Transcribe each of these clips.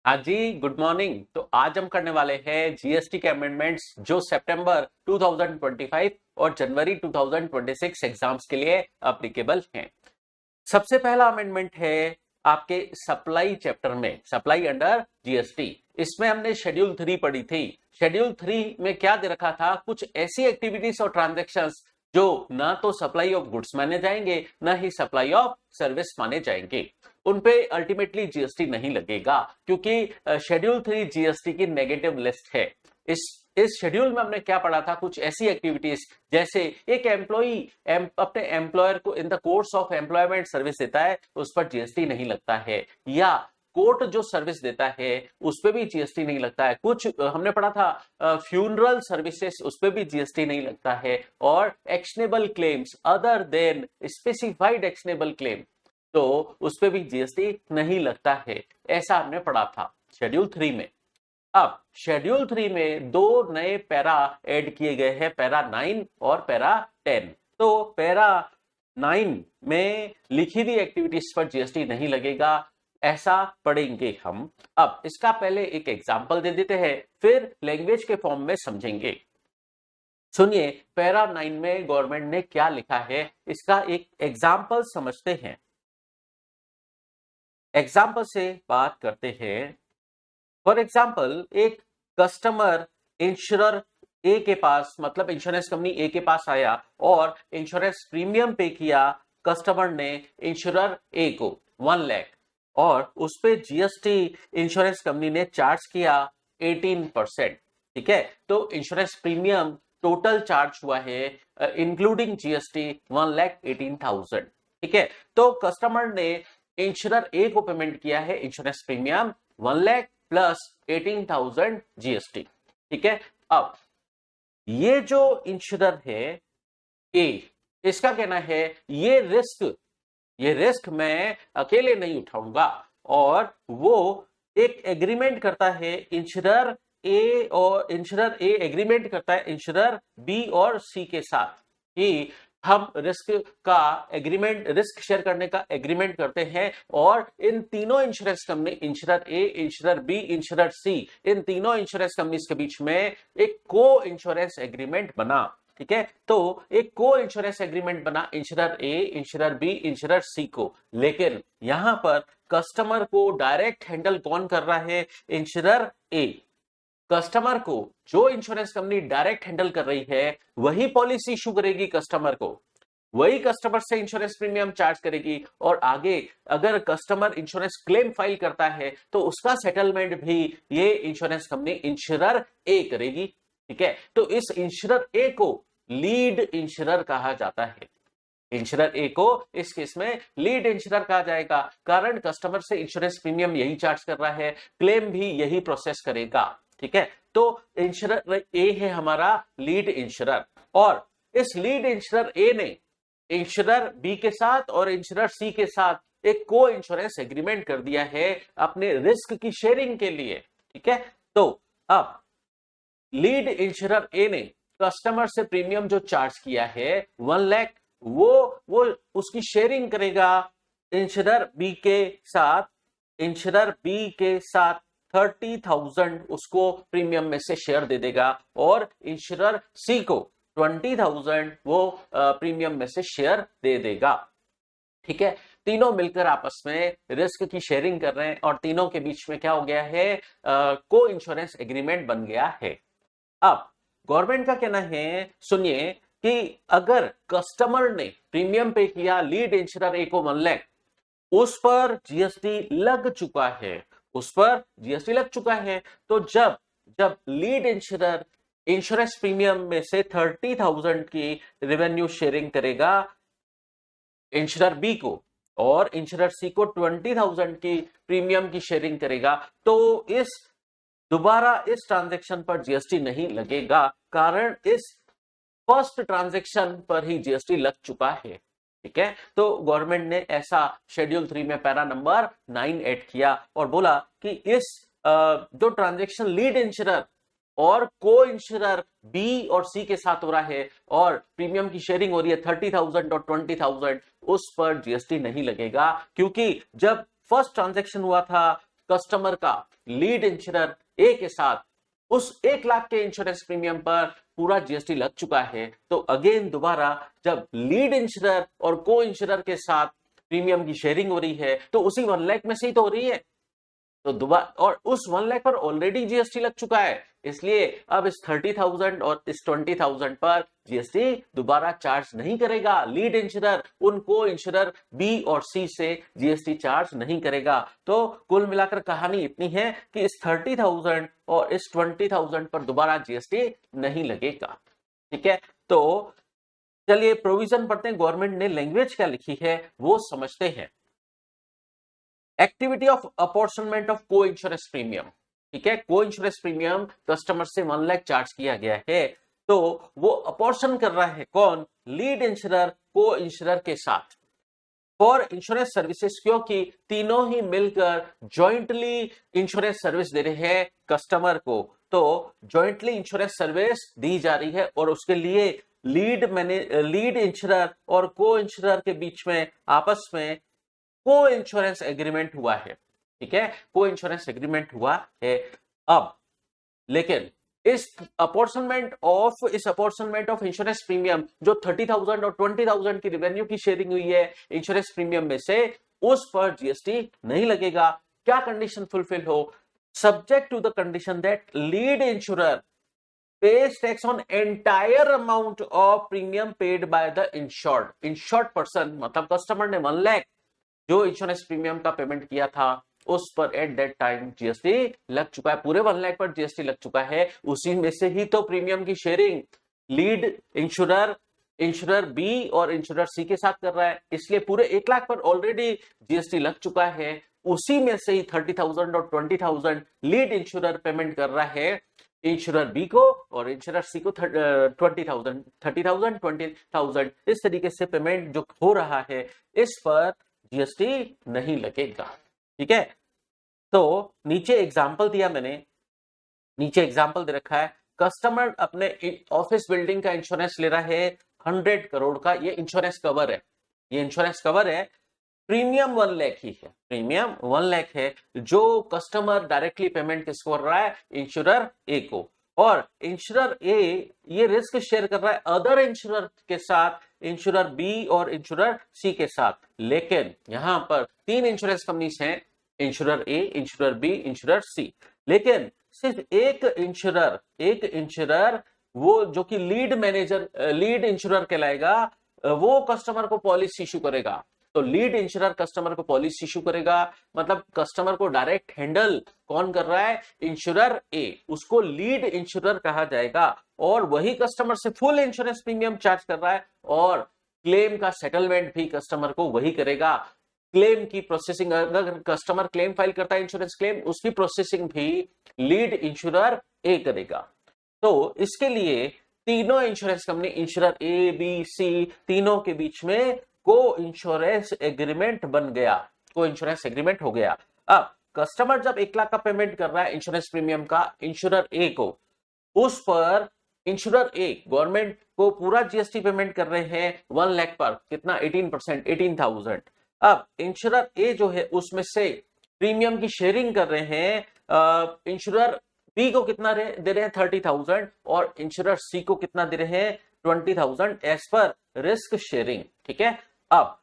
हाँ जी, good morning. तो आज हम करने वाले हैं जीएसटी के अमेंडमेंट्स जो सितंबर 2025 और जनवरी 2026 एग्जाम्स के लिए अप्लीकेबल हैं। सबसे पहला अमेंडमेंट है आपके सप्लाई चैप्टर में, सप्लाई अंडर जीएसटी। इसमें हमने शेड्यूल 3 पढ़ी थी। शेड्यूल 3 में क्या दे रखा था, कुछ ऐसी एक्टिविटीज और ट्रांजैक्शंस जो ना तो सप्लाई ऑफ गुड्स माने जाएंगे ना ही सप्लाई ऑफ सर्विस माने जाएंगे, उन पे अल्टीमेटली जीएसटी नहीं लगेगा, क्योंकि शेड्यूल 3 जीएसटी की नेगेटिव लिस्ट है। इस शेड्यूल में हमने क्या पढ़ा था, कुछ ऐसी एक्टिविटीज जैसे एक एम्प्लॉई अपने एम्प्लॉयर को in the course of employment service देता है, उस पर जीएसटी नहीं लगता है, या कोर्ट जो सर्विस देता है उस पर भी जीएसटी नहीं लगता है। कुछ हमने पढ़ा था फ्यूनरल सर्विसेज, उस पर भी जीएसटी नहीं लगता है। और actionable claims other than specified actionable claim, तो उस पर भी जीएसटी नहीं लगता है। ऐसा हमने पढ़ा था शेड्यूल 3 में। अब शेड्यूल 3 में दो नए पैरा ऐड किए गए हैं, पैरा 9 और पैरा 10। तो पैरा 9 में लिखी हुई एक्टिविटीज पर जीएसटी नहीं लगेगा, ऐसा पढ़ेंगे हम। अब इसका पहले एक एग्जांपल दे देते हैं, फिर लैंग्वेज के फॉर्म में समझेंगे। सुनिए, पैरा 9 में गवर्नमेंट ने क्या लिखा है, इसका एक एग्जाम्पल समझते हैं। एग्जाम्पल से बात करते हैं। फॉर एग्जाम्पल, एक कस्टमर इंश्योरर ए के पास, मतलब इंश्योरेंस कंपनी ए के पास आया और इंश्योरेंस प्रीमियम पे किया कस्टमर ने इंश्योरर ए को 1 लाख, और उस पे जीएसटी इंश्योरेंस कंपनी ने चार्ज किया 18%। ठीक है, तो इंश्योरेंस प्रीमियम टोटल चार्ज हुआ है इंक्लूडिंग जीएसटी 1,18,000। ठीक है, तो कस्टमर ने इंश्योरर ए को पेमेंट किया है insurance premium 1 lakh plus 18,000 GST. ठीक है, अब ये जो इंश्योरर है ए, इसका कहना है ये रिस्क मैं अकेले नहीं उठाऊंगा, और वो एक एग्रीमेंट करता है इंश्योरर ए एग्रीमेंट करता है इंश्योरर बी और सी के साथ कि हम रिस्क शेयर करने का एग्रीमेंट करते हैं। और इन तीनों इंश्योरेंस कंपनी, इंश्योरर ए, इंश्योरर बी, इंश्योरर सी, इन तीनों इंश्योरेंस कंपनीज के बीच में एक को इंश्योरेंस एग्रीमेंट बना। ठीक है, तो एक को इंश्योरेंस एग्रीमेंट बना इंश्योरर ए, इंश्योरर बी, इंश्योरर सी को। लेकिन यहां पर कस्टमर को डायरेक्ट हैंडल कौन कर रहा है, इंश्योरर ए। कस्टमर को जो इंश्योरेंस कंपनी डायरेक्ट हैंडल कर रही है वही पॉलिसी इशू करेगी कस्टमर को, वही कस्टमर से इंश्योरेंस प्रीमियम चार्ज करेगी, और आगे अगर कस्टमर इंश्योरेंस क्लेम फाइल करता है तो उसका सेटलमेंट भी ये इंश्योरेंस कंपनी इंश्योरर ए करेगी। ठीक है, तो इस इंश्योरर ए को लीड इंश्योरर कहा जाता है। इंश्योरर ए को इस केस में लीड इंश्योरर कहा जाएगा, कारण कस्टमर से इंश्योरेंस प्रीमियम यही चार्ज कर रहा है, क्लेम भी यही प्रोसेस करेगा। ठीक है, तो इंश्योरर ए है हमारा लीड इंश्योरर, और इस लीड इंश्योरर ए ने इंश्योरर बी के साथ और इंश्योरर सी के साथ एक को इंश्योरेंस एग्रीमेंट कर दिया है अपने रिस्क की शेयरिंग के लिए। ठीक है, तो अब लीड इंश्योरर ए ने कस्टमर से प्रीमियम जो चार्ज किया है 1 लाख, वो उसकी शेयरिंग करेगा इंश्योरर बी के साथ। इंश्योरर बी के साथ 30,000 उसको प्रीमियम में से शेयर दे देगा, और इंश्योरर सी को 20,000 वो प्रीमियम में से शेयर दे देगा। ठीक है, तीनों मिलकर आपस में रिस्क की शेयरिंग कर रहे हैं, और तीनों के बीच में क्या हो गया है, को इंश्योरेंस एग्रीमेंट बन गया है। अब गवर्नमेंट का कहना है, सुनिए, कि अगर कस्टमर ने प्रीमियम पे किया लीड इंश्योरर ए को 1 लाख, उस पर जीएसटी लग चुका है, तो जब लीड इंश्योरर इंश्योरेंस प्रीमियम में से 30,000 की रेवेन्यू शेयरिंग करेगा इंश्योरर बी को, और इंश्योरर सी को 20,000 की प्रीमियम की शेयरिंग करेगा, तो दोबारा इस ट्रांजैक्शन पर जीएसटी नहीं लगेगा, कारण इस फर्स्ट ट्रांजैक्शन पर ही जीएसटी लग चुका है। ठीक है, तो गवर्नमेंट ने ऐसा शेड्यूल 3 में पैरा नंबर 9 ऐड किया और बोला कि इस जो ट्रांजैक्शन लीड इंश्योरर और को इंश्योरर बी और सी के साथ हो रहा है और प्रीमियम की शेयरिंग हो रही है 30,000 और 20,000, उस पर जीएसटी नहीं लगेगा, क्योंकि जब फर्स्ट ट्रांजैक्शन हुआ था कस्टमर का लीड इंश्योरर ए के साथ उस 1 लाख के इंश्योरेंस प्रीमियम पर पूरा जीएसटी लग चुका है, तो अगेन दोबारा जब लीड इंश्योरर और को इंश्योरर के साथ प्रीमियम की शेयरिंग हो रही है तो उसी 1 लाख में से ही तो हो रही है, तो दोबारा और उस 1 लाख पर ऑलरेडी जीएसटी लग चुका है, इसलिए अब इस 30,000 और इस 20,000 पर जीएसटी दोबारा चार्ज नहीं करेगा। लीड इंश्योरर उनको इंश्योरर बी और सी से जीएसटी चार्ज नहीं करेगा। तो कुल मिलाकर कहानी इतनी है कि इस 30,000 और इस 20,000 पर दोबारा जीएसटी नहीं लगेगा। ठीक है, तो चलिए प्रोविजन पढ़ते हैं, गवर्नमेंट ने लैंग्वेज क्या लिखी है वो समझते हैं। एक्टिविटी ऑफ अपॉर्शनमेंट ऑफ को इंश्योरेंस प्रीमियम, ठीक है, को इंश्योरेंस प्रीमियम कस्टमर से 1 लाख चार्ज किया गया है, तो वो अपॉर्शन कर रहा है कौन, लीड इंश्योरर को इंश्योरर के साथ फॉर इंश्योरेंस सर्विसेज, क्योंकि तीनों ही मिलकर जॉइंटली इंश्योरेंस सर्विस दे रहे हैं कस्टमर को, तो जॉइंटली इंश्योरेंस सर्विस दी जा रही है और उसके लिए लीड इंश्योरर और को इंश्योरर के बीच में आपस में को इंश्योरेंस एग्रीमेंट हुआ है। ठीक है, को इंश्योरेंस एग्रीमेंट हुआ है। अब लेकिन इस अपॉर्शनमेंट ऑफ इंश्योरेंस प्रीमियम जो 30,000 और 20,000 की रेवेन्यू की शेयरिंग हुई है इंश्योरेंस प्रीमियम में से, उस पर जीएसटी नहीं लगेगा। क्या कंडीशन फुलफिल हो, subject to the condition that lead insurer pays tax on entire amount of premium paid by the insured person, मतलब कस्टमर ने 1 लाख जो इंश्योरेंस प्रीमियम का पेमेंट किया था उस पर एट दैट टाइम जीएसटी लग चुका है, पूरे 1 लाख पर जीएसटी लग चुका है, उसी में से ही तो प्रीमियम की शेयरिंग लीड इंश्योरर बी और इंश्योरर सी के साथ कर रहा है, इसलिए पूरे 1 लाख पर ऑलरेडी जीएसटी लग चुका है, उसी में से ही 30,000 और 20,000 लीड इंश्योरर पेमेंट कर रहा है इंश्योरर बी को और इंश्योरर सी को 30,000 20,000 इस तरीके से पेमेंट जो हो रहा है इस पर जीएसटी नहीं लगेगा। ठीक है, तो नीचे एग्जांपल दिया मैंने, नीचे एग्जांपल दे रखा है, कस्टमर अपने ऑफिस बिल्डिंग का इंश्योरेंस ले रहा है 100 करोड़ का, ये इंश्योरेंस कवर है, ये इंश्योरेंस कवर है, प्रीमियम 1 लाख ही है, प्रीमियम 1 लाख है, जो कस्टमर डायरेक्टली पेमेंट किसको कर रहा है, इंश्योरर ए को, और इंश्योरर ए ये रिस्क शेयर कर रहा है अदर इंश्योरर के साथ, इंश्योरर बी और इंश्योरर सी के साथ, लेकिन यहां पर 3 इंश्योरेंस कंपनीज हैं, इंश्योरर ए, इंश्योरर बी, इंश्योरर सी, लेकिन सिर्फ एक इंश्योरर वो जो कि लीड इंश्योरर कहलाएगा, वो कस्टमर को पॉलिसी इशू करेगा। तो लीड इंश्योरर कस्टमर को पॉलिसी इशू करेगा, मतलब कस्टमर को डायरेक्ट हैंडल कौन कर रहा है, इंश्योरर ए, उसको लीड इंश्योरर कहा जाएगा, और वही कस्टमर से फुल इंश्योरेंस प्रीमियम चार्ज कर रहा है और क्लेम का सेटलमेंट भी कस्टमर को वही करेगा। क्लेम की प्रोसेसिंग, अगर कस्टमर क्लेम फाइल करता है इंश्योरेंस क्लेम, उसकी प्रोसेसिंग भी लीड इंश्योरर ए करेगा। तो इसके लिए तीनों insurance company, insurer A B C, तीनों के बीच में को इंश्योरेंस एग्रीमेंट बन गया, को इंश्योरेंस एग्रीमेंट हो गया। अब कस्टमर जब 1 लाख का पेमेंट कर रहा है इंश्योरेंस प्रीमियम का इंश्योरर ए को, उस पर इंश्योरर ए गवर्नमेंट को पूरा जीएसटी पेमेंट कर रहे हैं 1 लाख पर, कितना 18%, 18,000। अब इंश्योरर ए जो है उसमें से प्रीमियम की शेयरिंग कर रहे हैं, इंश्योरर बी को कितना दे रहे हैं 30,000 और इंश्योरर सी को कितना दे रहे हैं 20,000 एज पर रिस्क शेयरिंग। ठीक है, अब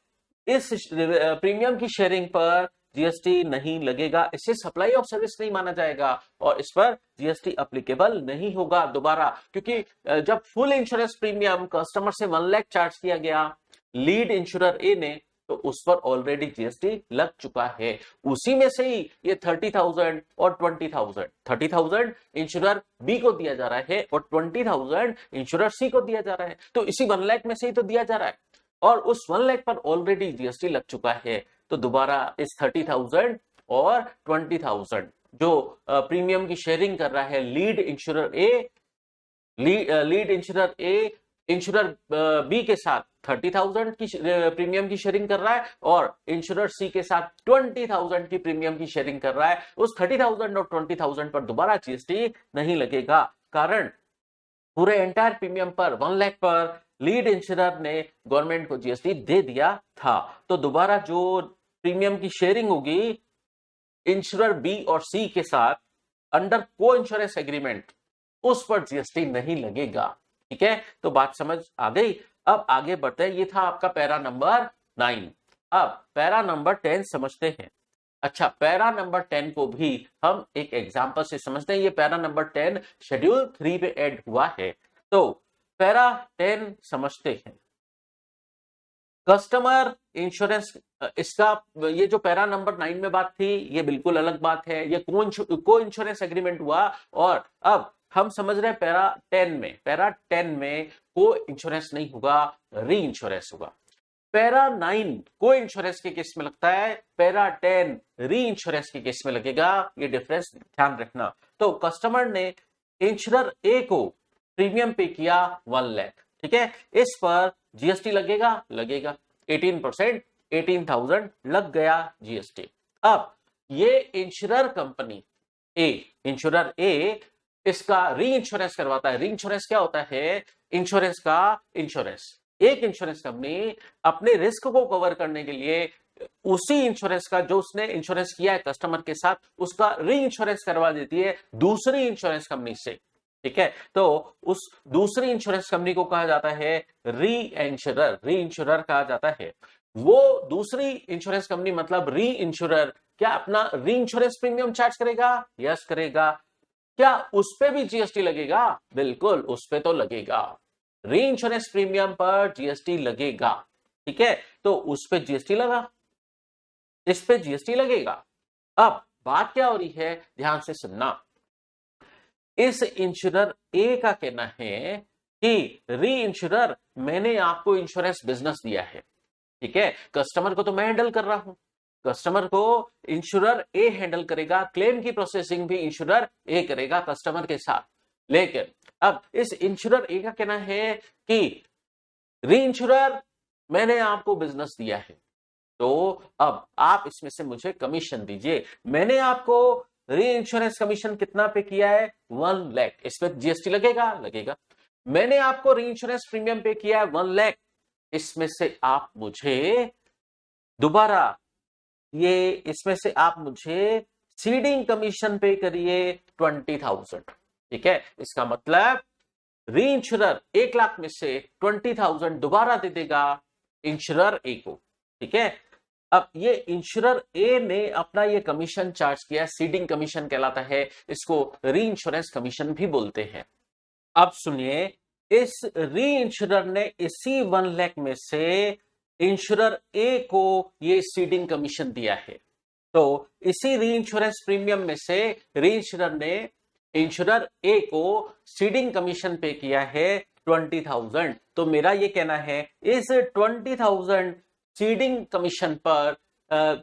इस प्रीमियम की शेयरिंग पर जीएसटी नहीं लगेगा, इसे सप्लाई ऑफ सर्विस नहीं माना जाएगा और इस पर जीएसटी एप्लीकेबल नहीं होगा दोबारा, क्योंकि जब फुल इंश्योरेंस प्रीमियम कस्टमर से 1 लाख चार्ज किया गया लीड इंश्योरर ए ने, तो उस पर ऑलरेडी जीएसटी लग चुका है, उसी में से ही ये 30,000 और 20,000, 30,000 इंश्योरर बी को दिया जा रहा है और 20,000 इंश्योरर सी को दिया जा रहा है, तो इसी 1 लाख में से ही तो दिया जा रहा है और उस 1 लाख पर ऑलरेडी जीएसटी लग चुका है। तो दोबारा इस 30,000 और 20,000 जो प्रीमियम की शेयरिंग कर रहा है लीड इंश्योरर ए इंश्योरर बी के साथ 30,000 की प्रीमियम की शेयरिंग कर रहा है और इंश्योरर सी के साथ 20,000 की प्रीमियम की शेयरिंग कर रहा है, उस 30,000 और 20,000 पर दोबारा जीएसटी नहीं लगेगा, कारण पूरे एंटायर प्रीमियम पर 1 लाख पर लीड इंश्योरर ने गवर्नमेंट को जीएसटी दे दिया था। तो दोबारा जो प्रीमियम की शेयरिंग होगी इंश्योरर बी और सी के साथ अंडर को इंश्योरेंस एग्रीमेंट, उस पर जीएसटी नहीं लगेगा। ठीक है, तो बात समझ आ गई। अब आगे बढ़ते हैं, ये था आपका पैरा नंबर 9। अब पैरा नंबर 10 समझते हैं। अच्छा, पैरा नंबर 10 को भी हम एक एग्जांपल से समझते हैं। ये पैरा नंबर 10 शेड्यूल 3 पे ऐड हुआ है, तो पैरा 10 समझते हैं। कस्टमर इंश्योरेंस, इसका ये जो पैरा नंबर 9 में बात थी, ये बिल्कुल अलग बात है। ये को इंश्योरेंस एग्रीमेंट हुआ, और अब हम समझ रहे हैं पैरा 10 में को इंश्योरेंस नहीं होगा, री इंश्योरेंस होगा। पैरा 9 को इंश्योरेंस के केस में लगता है, पैरा 10 री इंश्योरेंस के केस में लगेगा। ये डिफरेंस ध्यान रखना। तो कस्टमर ने इंश्योरर ए को प्रीमियम पे किया 1 लाख, ठीक है, इस पर जीएसटी लगेगा 18%, 18,000 लग गया जीएसटी। अब ये इंश्योरर कंपनी इंश्योरर ए इसका री इंश्योरेंस करवाता है। री इंश्योरेंस क्या होता है? इंश्योरेंस का इंश्योरेंस। एक इंश्योरेंस कंपनी अपने रिस्क को कवर करने के लिए उसी इंश्योरेंस का जो उसने इंश्योरेंस किया है कस्टमर के साथ, उसका री इंश्योरेंस करवा देती है दूसरी इंश्योरेंस कंपनी से। ठीक है, तो उस दूसरी इंश्योरेंस कंपनी को कहा जाता है री इंश्योरर। री इंश्योरर कहा जाता है। वो दूसरी इंश्योरेंस कंपनी मतलब री इंश्योरर क्या अपना री इंश्योरेंस प्रीमियम चार्ज करेगा? यस करेगा। क्या उस पे भी जीएसटी लगेगा? बिल्कुल, उस पे तो लगेगा। री इंश्योरेंस प्रीमियम पर जीएसटी लगेगा। ठीक है, तो उस पे जीएसटी लगा, इस पे जीएसटी लगेगा। अब बात क्या हो रही है, ध्यान से सुनना। इस इंश्योरर ए का कहना है कि री इंश्योरर, मैंने आपको इंश्योरेंस बिजनेस दिया है, ठीक है, कस्टमर को तो मैं हैंडल कर रहा हूं, कस्टमर को इंश्योरर ए हैंडल करेगा, क्लेम की प्रोसेसिंग भी इंश्योरर ए करेगा कस्टमर के साथ। लेकिन अब इस इंश्योरर ए का कहना है कि री इंश्योरर, मैंने आपको बिजनेस दिया है, तो अब आप इसमें से मुझे कमीशन दीजिए। मैंने आपको री इंश्योरेंस कमीशन कितना पे किया है? 1 लाख। इस पे जीएसटी लगेगा? लगेगा। मैंने आपको री इंश्योरेंस प्रीमियम पे किया है 1 लाख, इसमें से आप मुझे दोबारा इसमें से आप मुझे सीडिंग कमीशन पे करिए 20,000। ठीक है, इसका मतलब री इंश्योरर 1 लाख में से 20,000 दोबारा दे देगा इंश्योरर ए को। ठीक है, अब ये इंश्योरर ए ने अपना ये कमीशन चार्ज किया, सीडिंग कमीशन कहलाता है, इसको री इंश्योरेंस कमीशन भी बोलते हैं। अब सुनिए, इस री इंश्योरर ने इसी 1 लाख में से इंश्योरर ए को ये सीडिंग कमीशन दिया है, तो इसी री इंश्योरेंस प्रीमियम में से री इंश्योरर ने इंश्योरर ए को सीडिंग कमीशन पे किया है 20,000। तो मेरा ये कहना है, इस 20,000 सीडिंग कमीशन पर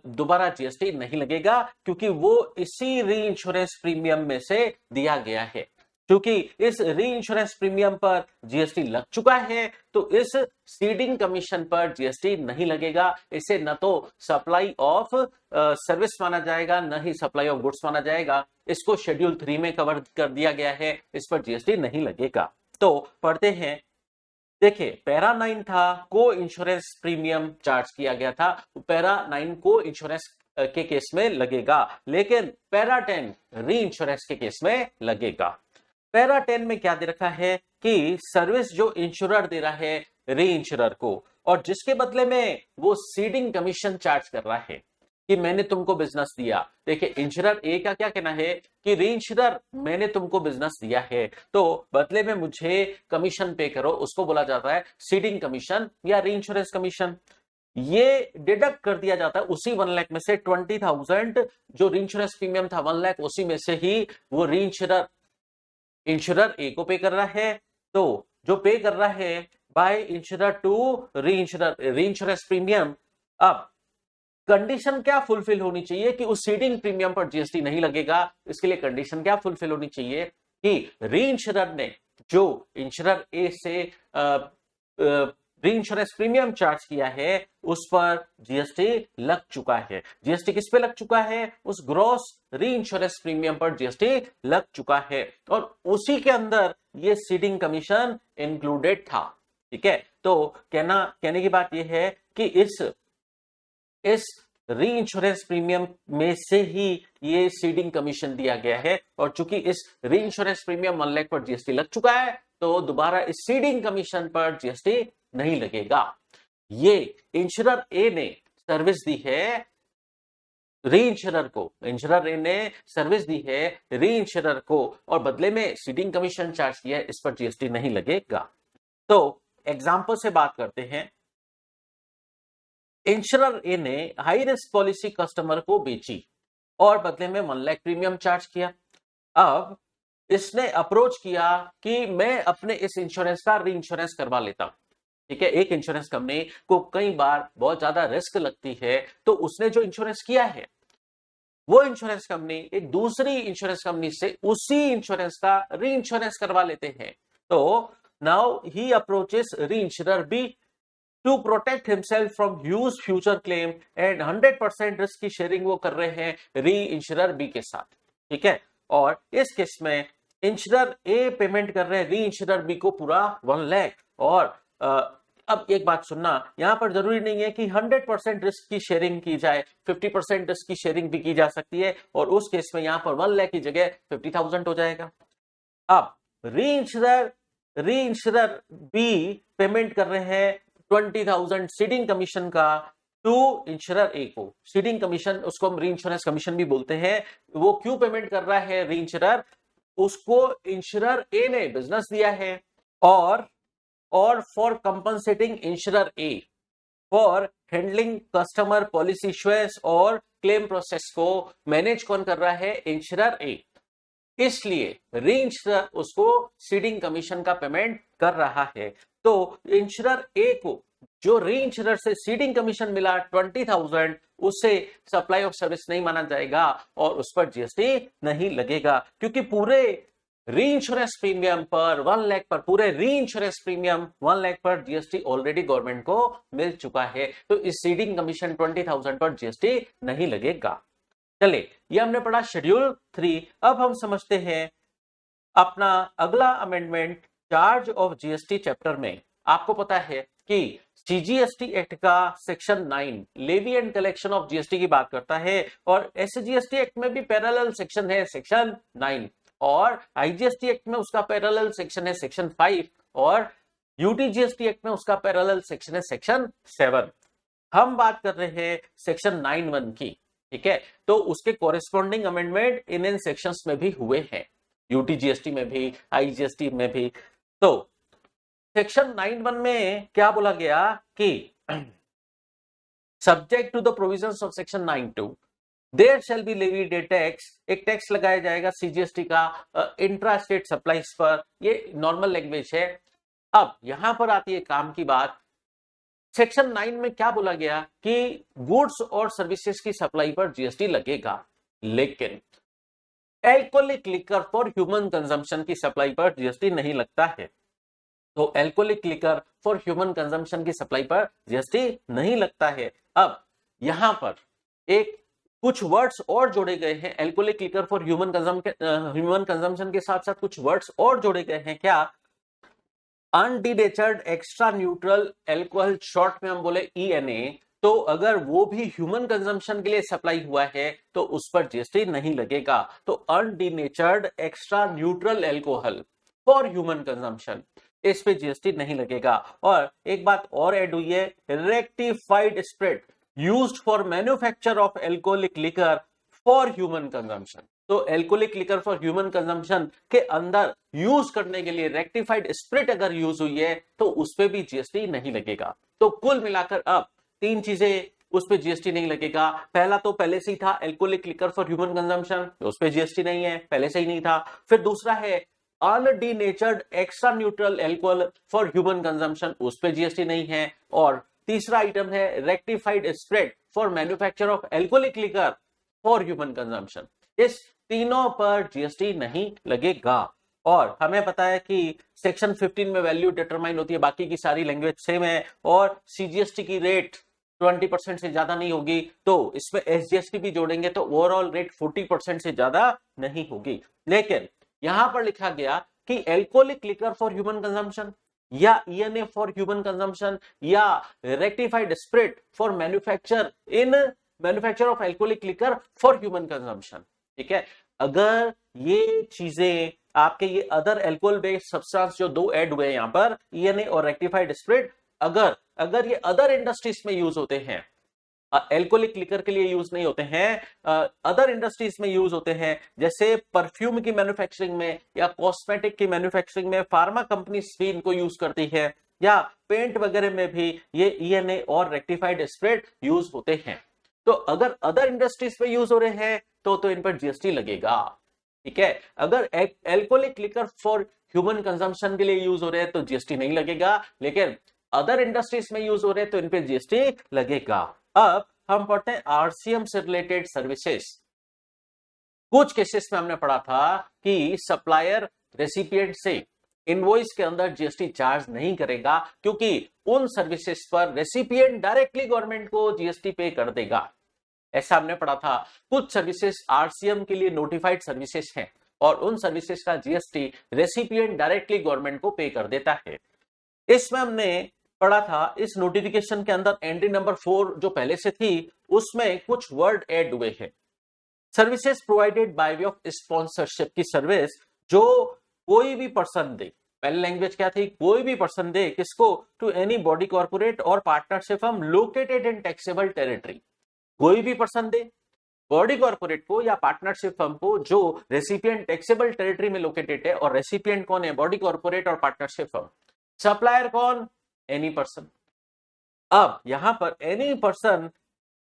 दोबारा जीएसटी नहीं लगेगा, क्योंकि वो इसी री इंश्योरेंस प्रीमियम में से दिया गया है। क्योंकि इस री इंश्योरेंस प्रीमियम पर जीएसटी लग चुका है, तो इस सीडिंग कमीशन पर जीएसटी नहीं लगेगा। इसे न तो सप्लाई ऑफ सर्विस माना जाएगा, न ही सप्लाई ऑफ गुड्स माना जाएगा। इसको शेड्यूल 3 में कवर कर दिया गया है, इस पर जीएसटी नहीं लगेगा। तो पढ़ते हैं। देखिए, पैरा 9 था, को इंश्योरेंस प्रीमियम चार्ज किया गया था, पैरा 9 को इंश्योरेंस के केस में लगेगा, लेकिन पैरा 10 री इंश्योरेंस के केस में लगेगा। पैरा 10 में क्या दे रखा है कि सर्विस जो इंश्योरर दे रहा है री इंश्योरर को, और जिसके बदले में वो सीडिंग कमीशन चार्ज कर रहा है कि मैंने तुमको बिजनेस दिया। देखिए, इंश्योरर ए का क्या कहना है कि री इंश्योरर, मैंने तुमको बिजनेस दिया है, तो बदले में मुझे कमीशन पे करो, उसको बोला जाता है सीडिंग कमीशन या री इंश्योरेंस कमीशन। ये डिडक्ट कर दिया जाता है उसी 1 लाख में से 20,000 जो री इंश्योरेंस प्रीमियम था 1 लाख, उसी में से ही वो री इंश्योरर ए को पे कर रहा है। तो जो पे कर रहा है by insurer to reinsurance premium, अब कंडीशन क्या फुलफिल होनी चाहिए कि उस सीडिंग प्रीमियम पर जीएसटी नहीं लगेगा। इसके लिए कंडीशन क्या फुलफिल होनी चाहिए कि री इंश्योरर ने जो इंश्योरर ए से री इंश्योरेंस प्रीमियम चार्ज किया है उस पर जीएसटी लग चुका है। जीएसटी किस पे लग चुका है? उस ग्रॉस री इंश्योरेंस प्रीमियम पर जीएसटी लग चुका है, और उसी के अंदर ये सीडिंग कमीशन इंक्लूडेड था। ठीक है, तो कहने की बात यह है कि इस री इंश्योरेंस प्रीमियम में से ही ये सीडिंग कमीशन दिया गया है, और चूंकि इस री इंश्योरेंस प्रीमियम 1 लाख पर जीएसटी लग चुका है तो दोबारा इस सीडिंग कमीशन पर जीएसटी नहीं लगेगा। ये इंश्योरर ए ने सर्विस दी है री इंश्योरर को, इंश्योरर ए ने सर्विस दी है री इंश्योरर को और बदले में सीडिंग कमीशन चार्ज किया है, इस पर जीएसटी नहीं लगेगा। तो एग्जांपल से बात करते हैं। इंश्योरर ए ने हाई रिस्क पॉलिसी कस्टमर को बेची और बदले में 1 लाख प्रीमियम चार्ज किया। अब इसने अप्रोच किया कि मैं अपने इस इंश्योरेंस का री इंश्योरेंस करवा लेता हूं। ठीक है, एक इंश्योरेंस कंपनी को कई बार बहुत ज्यादा रिस्क लगती है, तो उसने जो इंश्योरेंस किया है वो इंश्योरेंस कंपनी एक दूसरी इंश्योरेंस कंपनी से उसी इंश्योरेंस का री इंश्योरेंस करवा लेते हैं। तो now he approaches reinsurer B to protect himself from huge future claim and 100% risk की शेयरिंग वो कर रहे हैं री इंश्योरर बी के साथ। ठीक है, और इस केस में इंश्योरर ए पेमेंट कर रहे हैं री इंश्योरर बी को पूरा 1 लाख। और अब एक बात सुनना, यहां पर जरूरी नहीं है कि 100% रिस्क की शेयरिंग की जाए, 50% रिस्क की शेयरिंग भी की जा सकती है, और उस केस में यहां पर 1 लाख की जगह 50,000 हो जाएगा। अब री इंश्योरर बी पेमेंट कर रहे हैं 20,000 सीडिंग कमीशन का टू इंश्योरर ए को। सीडिंग कमीशन, उसको हम री इंश्योरेंस कमीशन भी बोलते हैं। वो क्यों पेमेंट कर रहा है री इंश्योरर? उसको इंश्योरर ए ने बिजनेस दिया है, और for compensating insurer A for handling customer policy issuance और क्लेम प्रोसेस को मैनेज कौन कर रहा है? इंश्योरर ए। इसलिए री इंश्योरर उसको सीडिंग कमीशन का पेमेंट कर रहा है। तो इंश्योरर ए को जो री इंश्योरर से सीडिंग कमीशन मिला 20,000, उससे सप्लाई ऑफ सर्विस नहीं माना जाएगा और उस पर जीएसटी नहीं लगेगा, क्योंकि पूरे री इंश्योरेंस प्रीमियम पर 1 लाख पर, पूरे री इंश्योरेंस प्रीमियम 1 लाख पर जीएसटी ऑलरेडी गवर्नमेंट को मिल चुका है। तो इस सीडिंग कमीशन 20,000 पर जीएसटी नहीं लगेगा। चले, ये हमने पढ़ा शेड्यूल 3। अब हम समझते हैं अपना अगला amendment charge of GST chapter में। आपको पता है कि सीजीएसटी एक्ट का section 9 levy and collection of GST की बात करता है, और एसजीएसटी एक्ट में भी पैरेलल सेक्शन है सेक्शन 9, और आईजीएसटी एक्ट में उसका पैरेलल सेक्शन है सेक्शन 5, और यूटीजीएसटी एक्ट में उसका पैरेलल सेक्शन है सेक्शन 7। हम बात कर रहे हैं सेक्शन 9(1) की। ठीक है, तो उसके कोरेस्पॉन्डिंग अमेंडमेंट इन सेक्शंस में भी हुए हैं, यूटीजीएसटी में भी, आईजीएसटी में भी। तो सेक्शन 9(1) में क्या बोला गया कि subject to the provisions of section 9(2) there shall be levied a tax, एक टैक्स लगाया जाएगा सीजीएसटी का इंट्रा स्टेट सप्लाईज पर। ये नॉर्मल लैंग्वेज है। अब यहां पर आती है काम की बात। सेक्शन 9 में क्या बोला गया कि गुड्स और सर्विसेज की सप्लाई पर जीएसटी लगेगा, लेकिन alcoholic liquor for human consumption की सप्लाई पर जीएसटी नहीं लगता है। तो alcoholic liquor for human consumption की सप्लाई पर जीएसटी नहीं लगता है। अब यहां पर एक कुछ वर्ड्स और जोड़े गए हैं। Alcoholic liquor for human consumption के साथ साथ कुछ वर्ड्स और जोड़े गए हैं। क्या? अनडिनेचर्ड एक्स्ट्रा न्यूट्रल एल्कोहल, शॉर्ट में हम बोले ENA, तो अगर वो भी ह्यूमन कंजम्पशन के लिए सप्लाई हुआ है तो उस पर जीएसटी नहीं लगेगा। तो undenatured extra neutral alcohol for human consumption, इस पे जीएसटी नहीं लगेगा। और एक बात और ऐड हुई है, rectified spirit used for manufacture of alcoholic liquor for human consumption. तो alcoholic liquor for human consumption के अंदर यूज करने के लिए रेक्टिफाइड स्प्रिट अगर यूज हुई है तो उस पे भी जीएसटी नहीं लगेगा। तो कुल मिलाकर अब 3 चीजें उस पे जीएसटी नहीं लगेगा। पहला तो पहले से ही था alcoholic liquor for human consumption, उस पे जीएसटी नहीं है, पहले से ही नहीं था। फिर दूसरा है undenatured extra neutral alcohol for human consumption, उस पे जीएसटी नहीं है। और तीसरा आइटम है rectified spirit for manufacture of alcoholic liquor for human consumption, इस तीनों पर जीएसटी नहीं लगेगा। और हमें पता है कि सेक्शन 15 में वैल्यू डिटरमाइन होती है, बाकी की सारी लैंग्वेज सेम है, और सीजीएसटी की रेट 20% से ज्यादा नहीं होगी, तो इसमें एसजीएसटी भी जोड़ेंगे तो ओवरऑल रेट 40% से ज्यादा नहीं होगी। लेकिन यहां पर लिखा गया कि alcoholic liquor for human consumption या ENA फॉर ह्यूमन कंजम्पशन या rectified spirit for manufacture in manufacture of alcoholic liquor for human consumption. ठीक है, अगर ये चीजें आपके ये अदर एल्कोहल बेस्ड सब्सटेंस जो दो ऐड हुए यहाँ पर ENA और रेक्टिफाइड स्प्रिट, अगर ये अदर इंडस्ट्रीज में यूज होते हैं, एल्कोहलिक लिकर के लिए यूज नहीं होते हैं, अदर इंडस्ट्रीज में यूज होते हैं, जैसे परफ्यूम की मैन्युफैक्चरिंग में या कॉस्मेटिक की मैन्युफैक्चरिंग में फार्मा कंपनीज भी इनको यूज करती है, या पेंट वगैरह में भी ये ENA और रेक्टिफाइड स्प्रिट यूज होते हैं। तो अगर अदर इंडस्ट्रीज में यूज हो रहे हैं तो इन पर GST लगेगा। ठीक है, अगर alcoholic liquor for human consumption के लिए यूज हो रहे हैं तो GST नहीं लगेगा, लेकिन अदर इंडस्ट्रीज में यूज हो रहे हैं तो इन पे GST लगेगा। अब हम पढ़ते हैं RCM से रिलेटेड सर्विसेज। कुछ केसेस में हमने पढ़ा था कि सप्लायर रेसिपिएंट से इनवॉइस के अंदर GST चार्ज नहीं करेगा, क्योंकि उन सर्विसेज पर रेसिपिएंट डायरेक्टली गवर्नमेंट को GST पे कर देगा। ऐसा हमने पढ़ा था। कुछ सर्विसेज RCM के लिए नोटिफाइड सर्विसेज हैं और उन सर्विसेज का GST रेसिपिएंट डायरेक्टली गवर्नमेंट को पे कर देता है। इसमें हमने पढ़ा था, इस नोटिफिकेशन के अंदर एंट्री नंबर 4 जो पहले से थी उसमें कुछ वर्ड ऐड हुए हैं। Services provided by way of sponsorship की सर्विस जो कोई भी पर्सन दे, पहले लैंग्वेज क्या थी, कोई भी पर्सन दे, किसको, टू एनी बॉडी कॉर्पोरेट और partnership firm located in taxable territory. कोई भी पर्सन दे बॉडी कॉर्पोरेट को या पार्टनरशिप फर्म को जो रेसिपिएंट टैक्सेबल टेरिटरी में लोकेटेड है, और रेसिपिएंट कौन है, बॉडी कॉर्पोरेट और पार्टनरशिप फर्म। सप्लायर कौन, एनी पर्सन। अब यहां पर एनी पर्सन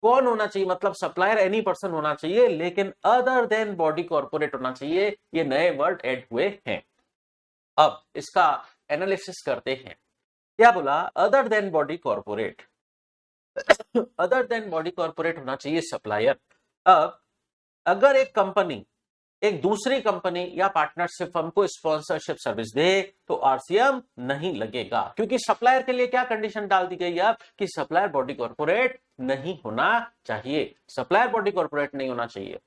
कौन होना चाहिए, मतलब सप्लायर एनी पर्सन होना चाहिए, लेकिन अदर देन बॉडी कॉर्पोरेट होना चाहिए। ये नए वर्ड ऐड हुए हैं। अब इसका एनालिसिस करते हैं। क्या बोला, other than body corporate, other than body corporate होना चाहिए सप्लायर। अब अगर एक कंपनी एक दूसरी कंपनी या पार्टनरशिप फर्म को स्पॉन्सरशिप सर्विस दे तो RCM नहीं लगेगा, क्योंकि सप्लायर के लिए क्या कंडीशन डाल दी गई है कि सप्लायर बॉडी कॉर्पोरेट नहीं होना चाहिए, सप्लायर बॉडी कॉर्पोरेट नहीं होना चाहिए।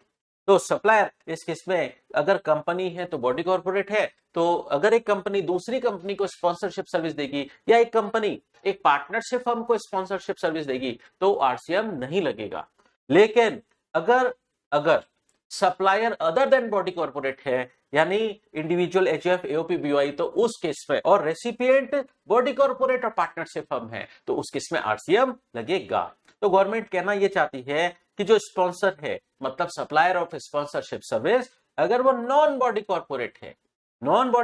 तो सप्लायर इस केस में अगर कंपनी है तो बॉडी कॉर्पोरेट है, तो अगर एक कंपनी दूसरी कंपनी को स्पॉन्सरशिप सर्विस देगी या एक कंपनी एक पार्टनरशिप फर्म को स्पॉन्सरशिप सर्विस देगी तो RCM नहीं लगेगा। लेकिन अगर supplier other than body corporate है, यानी इंडिविजुअल HUF AOP BOI, तो उस केस में, और रेसिपिएंट बॉडी कॉर्पोरेट और पार्टनरशिप फर्म है तो उस केस में RCM लगेगा। तो गवर्नमेंट कहना यह चाहती है कि जो स्पॉन्सर है, मतलब सप्लायर ऑफ स्पॉन्सरशिप सर्विस, अगर वो नॉन बॉडी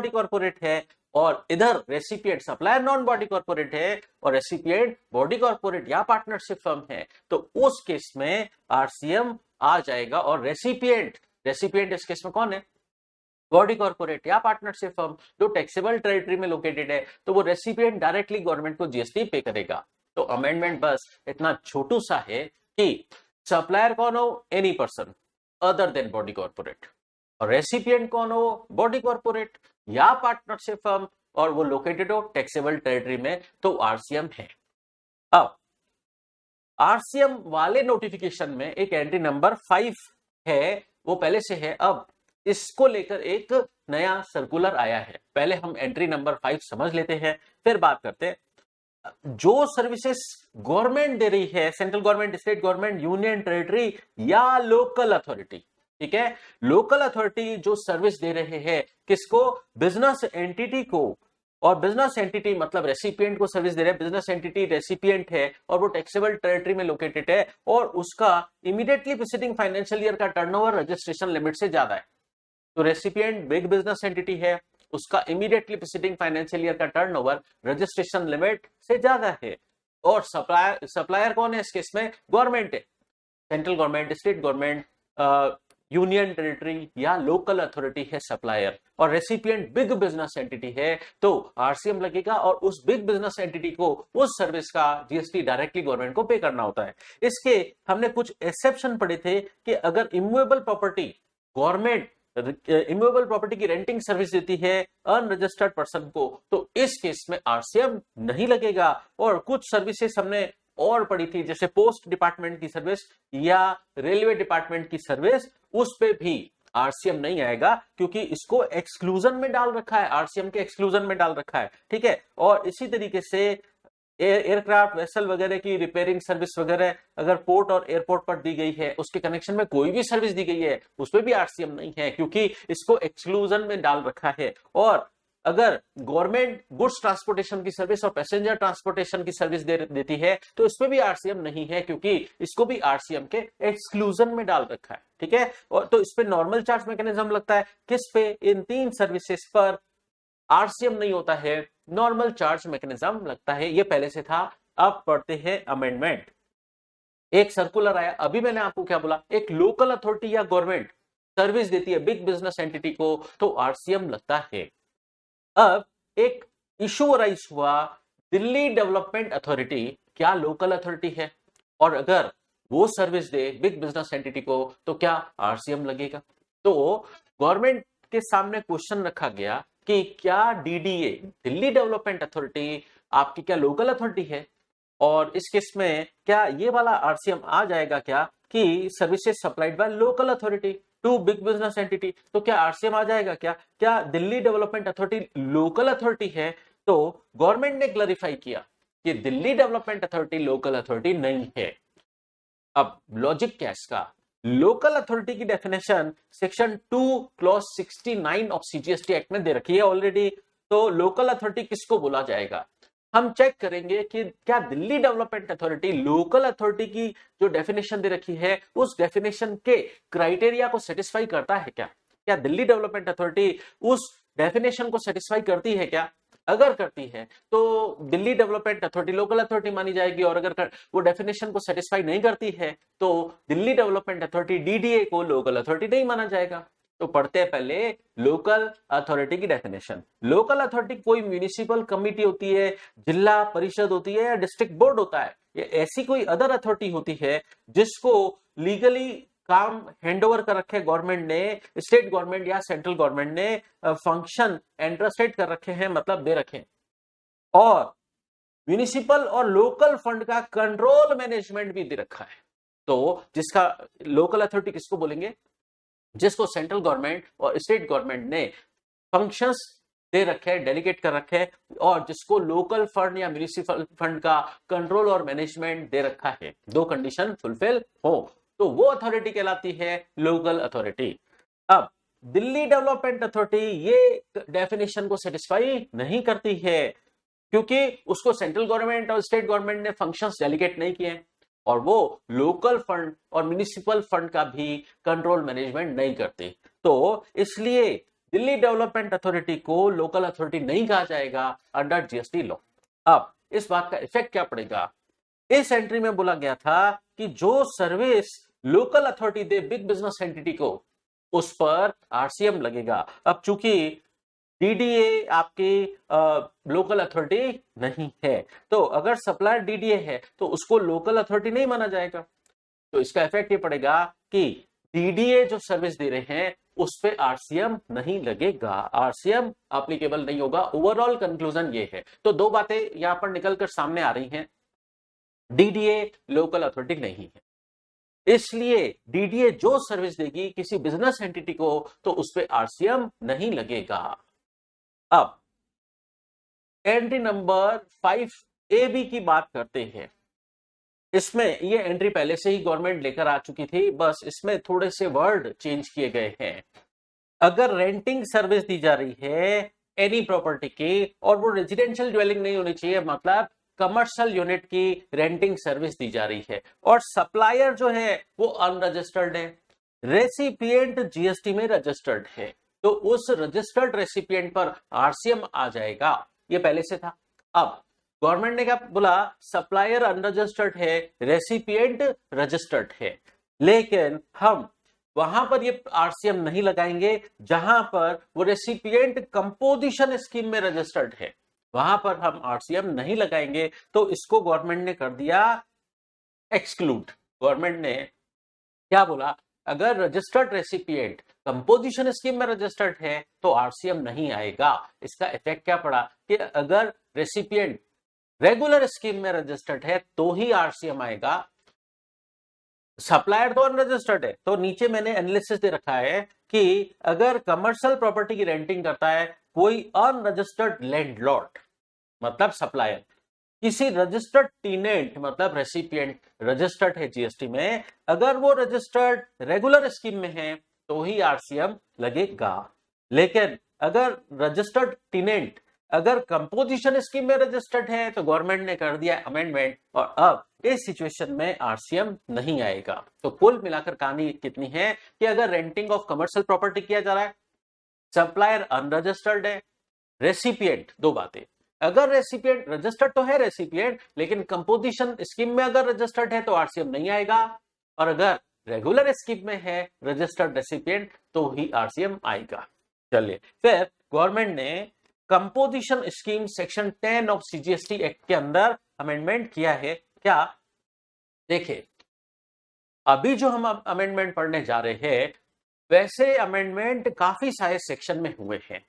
कॉर्पोरेट है और इधर recipient supplier non body corporate है और रेसिपिएंट बॉडी कॉर्पोरेट या पार्टनरशिप फर्म है, तो उस केस में RCM आ जाएगा। और रेसिपिएंट इस केस में कौन है, बॉडी कॉर्पोरेट या पार्टनरशिप फर्म जो टैक्सेबल टेरिटरी में लोकेटेड है, तो वो रेसिपिएंट डायरेक्टली गवर्नमेंट को GST पे करेगा। तो अमेंडमेंट बस इतना छोटू सा है कि सप्लायर कौन हो, any person other than body corporate, और रेसिपिएंट कौन हो, बॉडी कॉर्पोरेट या पार्टनरशिप फर्म, और वो लोकेटेड हो टैक्सेबल टेरिटरी में, तो RCM है। अब RCM वाले नोटिफिकेशन में एक एंट्री नंबर 5 है, वो पहले से है। अब इसको लेकर एक नया सर्कुलर आया है। पहले हम एंट्री नंबर 5 समझ लेते हैं, फिर बात करते हैं। जो सर्विसेज गवर्नमेंट दे रही है, central government, state government, union territory या लोकल अथॉरिटी, ठीक है, लोकल अथॉरिटी जो सर्विस दे रहे हैं किसको, बिजनेस एंटिटी को, और बिजनेस एंटिटी मतलब रेसिपिएंट को सर्विस दे रहे हैं, बिजनेस एंटिटी रेसिपिएंट है और वो टैक्सेबल टेरिटरी में लोकेटेड है और उसका इमीडिएटली प्रीसीडिंग फाइनेंशियल ईयर का टर्नओवर रजिस्ट्रेशन लिमिट से ज्यादा है। तो रेसिपिएंट बिग बिजनेस एंटिटी है, उसका इमीडिएटली प्रीसीडिंग फाइनेंशियल ईयर का टर्नओवर रजिस्ट्रेशन लिमिट से ज्यादा है। और सप्लायर कौन है इस केस में, गवर्नमेंट है, central government, state government, union territory या लोकल अथॉरिटी है सप्लायर, और रेसिपिएंट बिग बिजनेस एंटिटी है, तो RCM लगेगा और उस बिग बिजनेस एंटिटी को उस सर्विस का GST डायरेक्टली गवर्नमेंट को पे करना होता है। इसके हमने कुछ एक्सेप्शन पढ़े थे कि अगर immovable property, government immovable property की रेंटिंग सर्विस देती है अनरजिस्टर्ड पर्सन को, तो इस केस में RCM नहीं लगेगा। और कुछ सर्विसेज हमने और पड़ी थी, जैसे पोस्ट डिपार्टमेंट की सर्विस या रेलवे डिपार्टमेंट की सर्विस, उस पे भी RCM नहीं आएगा, क्योंकि इसको एक्सक्लूजन में डाल रखा है, RCM के एक्सक्लूजन में डाल रखा है। ठीक है, और इसी तरीके से एयरक्राफ्ट वेसल वगैरह की रिपेयरिंग सर्विस वगैरह अगर पोर्ट और एयरपोर्ट पर दी गई है, उसके कनेक्शन में कोई भी सर्विस दी गई है, उसमें भी आरसीएम नहीं है, क्योंकि इसको एक्सक्लूजन में डाल रखा है। और अगर गवर्नमेंट गुड्स ट्रांसपोर्टेशन की सर्विस और पैसेंजर ट्रांसपोर्टेशन की सर्विस देती है, तो इसमें भी आरसीएम नहीं है, क्योंकि इसको भी आरसीएम के एक्सक्लूजन में डाल रखा है। ठीक है, और तो इस पे नॉर्मल चार्ज मैकेनिज्म लगता है। किस पे? इन तीन सर्विसेज पर आरसीएम नहीं होता है, नॉर्मल चार्ज मैकेनिज्म लगता है। ये पहले से था। अब पढ़ते हैं अमेंडमेंट। एक सर्कुलर आया, अभी मैंने आपको क्या बोला, एक लोकल अथॉरिटी या गवर्नमेंट सर्विस देती है बिग बिजनेस एंटिटी को, तो आरसीएम लगता है। अब एक इशू राइज हुआ, दिल्ली डेवलपमेंट अथॉरिटी क्या लोकल अथॉरिटी है? और अगर वो सर्विस दे बिग बिजनेस एंटिटी को, तो क्या आरसीएम लगेगा? तो गवर्नमेंट के सामने क्वेश्चन रखा गया कि क्या डीडीए, दिल्ली डेवलपमेंट अथॉरिटी, आपकी क्या लोकल अथॉरिटी है? और इस केस में क्या ये वाला आरसीएम आ जाएगा क्या कि services supplied by local authority to big business entity? तो क्या आरसीएम आ जाएगा क्या? क्या Delhi development authority local authority है? तो गवर्नमेंट ने क्लैरिफाई किया कि Delhi development authority local authority नहीं है। अब लॉजिक क्या इसका? लोकल अथॉरिटी की definition section 2 clause 69 of CGST act में दे रखी है ऑलरेडी। तो लोकल अथॉरिटी किसको बोला जाएगा? हम चेक करेंगे कि क्या Delhi development authority local authority की जो डेफिनेशन दे रखी है, उस डेफिनेशन के क्राइटेरिया को सेटिस्फाई करता है क्या? क्या दिल्ली डेवलपमेंट अथॉरिटी उस डेफिनेशन को सेटिस्फाई करती है क्या? अगर करती है तो Delhi development authority local authority मानी जाएगी, और अगर वो डेफिनेशन को सेटिस्फाई नहीं करती है तो दिल्ली डेवलपमेंट अथॉरिटी डीडीए को लोकल अथॉरिटी नहीं माना जाएगा। तो पढ़ते हैं पहले लोकल अथॉरिटी की डेफिनेशन। लोकल अथॉरिटी कोई म्यूनिसिपल कमिटी होती है, जिला परिषद होती है, या डिस्ट्रिक्ट बोर्ड होता है, या ऐसी कोई अदर अथॉरिटी होती है जिसको लीगली काम हैंडओवर कर रखे गवर्नमेंट ने, स्टेट गवर्नमेंट या सेंट्रल गवर्नमेंट ने फंक्शन एंट्रस्टेड कर रखे हैं, मतलब दे रखे हैं, और म्यूनिसिपल और लोकल फंड का कंट्रोल मैनेजमेंट भी दे रखा है। तो जिसका लोकल अथॉरिटी किसको बोलेंगे? जिसको सेंट्रल गवर्नमेंट और स्टेट गवर्नमेंट ने फंक्शंस दे रखे हैं, डेलीगेट कर रखे हैं, और जिसको लोकल फंड या म्यूनिसिपल फंड का कंट्रोल और मैनेजमेंट दे रखा है। दो कंडीशन फुलफिल हो तो वो अथॉरिटी कहलाती है लोकल अथॉरिटी। अब दिल्ली डेवलपमेंट अथॉरिटी ये डेफिनेशन को सेटिस्फाई नहीं करती है, क्योंकि उसको सेंट्रल गवर्नमेंट और स्टेट गवर्नमेंट ने फंक्शंस डेलीगेट नहीं किए, और वो लोकल फंड और म्यूनिसिपल फंड का भी कंट्रोल मैनेजमेंट नहीं करती। तो इसलिए दिल्ली डेवलपमेंट अथॉरिटी को लोकल अथॉरिटी नहीं कहा जाएगा अंडर जीएसटी लॉ। अब इस बात का इफेक्ट क्या पड़ेगा? इस एंट्री में बोला गया था कि जो सर्विस लोकल अथॉरिटी दे बिग बिजनेस एंटिटी को, उस पर आरसीएम लगेगा। अब चूंकि डीडीए आपकी लोकल अथॉरिटी नहीं है, तो अगर सप्लायर डीडीए है तो उसको लोकल अथॉरिटी नहीं माना जाएगा। तो इसका इफेक्ट ये पड़ेगा कि डीडीए जो सर्विस दे रहे हैं उस पे आरसीएम नहीं लगेगा, आरसीएम एप्लीकेबल नहीं होगा। ओवरऑल कंक्लूजन ये है। तो दो बातें यहां पर निकलकर सामने आ रही हैं। डीडीए लोकल अथॉरिटी नहीं है, इसलिए डीडीए जो सर्विस देगी किसी बिजनेस एंटिटी को, तो उस पे आरसीएम नहीं लगेगा। अब एंट्री नंबर 5AB की बात करते हैं। इसमें ये एंट्री पहले से ही गवर्नमेंट लेकर आ चुकी थी, बस इसमें थोड़े से वर्ड चेंज किए गए हैं। अगर रेंटिंग सर्विस दी जा रही है एनी प्रॉपर्टी की, और वो रेजिडेंशियल ड्वेलिंग नहीं होनी चाहिए, मतलब कमर्शियल यूनिट की रेंटिंग सर्विस दी जा रही है, और सप्लायर जो है वो अनरजिस्टर्ड है, रेसिपिएंट जीएसटी में रजिस्टर्ड है, तो उस रजिस्टर्ड रेसिपिएंट पर आरसीएम आ जाएगा। ये पहले से था। अब गवर्नमेंट ने क्या बोला? सप्लायर अनरजिस्टर्ड है, रेसिपिएंट रजिस्टर्ड है, लेकिन हम वहां पर ये आरसीएम नहीं लगाएंगे जहां पर वो रेसिपिएंट कंपोजिशन स्कीम में रजिस्टर्ड है, वहां पर हम आरसीएम नहीं लगाएंगे। तो इसको गवर्नमेंट ने कर दिया एक्सक्लूड। गवर्नमेंट ने क्या बोला? अगर रजिस्टर्ड रेसिपिएंट कंपोजिशन स्कीम में रजिस्टर्ड है तो आरसीएम नहीं आएगा। इसका इफेक्ट क्या पड़ा कि अगर रेसिपिएंट रेगुलर स्कीम में रजिस्टर्ड है तो ही आरसीएम आएगा। सप्लायर तो अनरजिस्टर्ड है, तो नीचे मैंने एनालिसिस दे रखा है कि अगर कमर्शियल प्रॉपर्टी की रेंटिंग करता है कोई अनरजिस्टर्ड लैंडलॉर्ड, मतलब सप्लायर, किसी रजिस्टर्ड टीनेंट मतलब रेसिपिएंट रजिस्टर्ड है जीएसटी में, अगर वो रजिस्टर्ड रेगुलर स्कीम में है तो ही आरसीएम लगेगा। लेकिन अगर रजिस्टर्ड टीनेंट अगर कंपोजिशन स्कीम में रजिस्टर्ड है तो गवर्नमेंट ने कर दिया अमेंडमेंट और अब इस सिचुएशन में आरसीएम नहीं आएगा। तो कुल मिलाकर कहानी कितनी है कि अगर रेंटिंग ऑफ कमर्शियल प्रॉपर्टी किया जा रहा है, सप्लायर अनरजिस्टर्ड है, रेसिपिएंट, दो बातें, अगर रेसिपिएंट रजिस्टर्ड तो है रेसिपिएंट, लेकिन कंपोजिशन स्कीम में अगर रजिस्टर्ड है तो आरसीएम नहीं आएगा, और अगर रेगुलर स्कीम में है रजिस्टर्ड रेसिपिएंट तो ही आरसीएम आएगा। चलिए, फिर गवर्नमेंट ने composition scheme section 10 of CGST act के अंदर अमेंडमेंट किया है। क्या? देखिए, अभी जो हम अमेंडमेंट पढ़ने जा रहे हैं वैसे अमेंडमेंट काफी सारे सेक्शन में हुए हैं।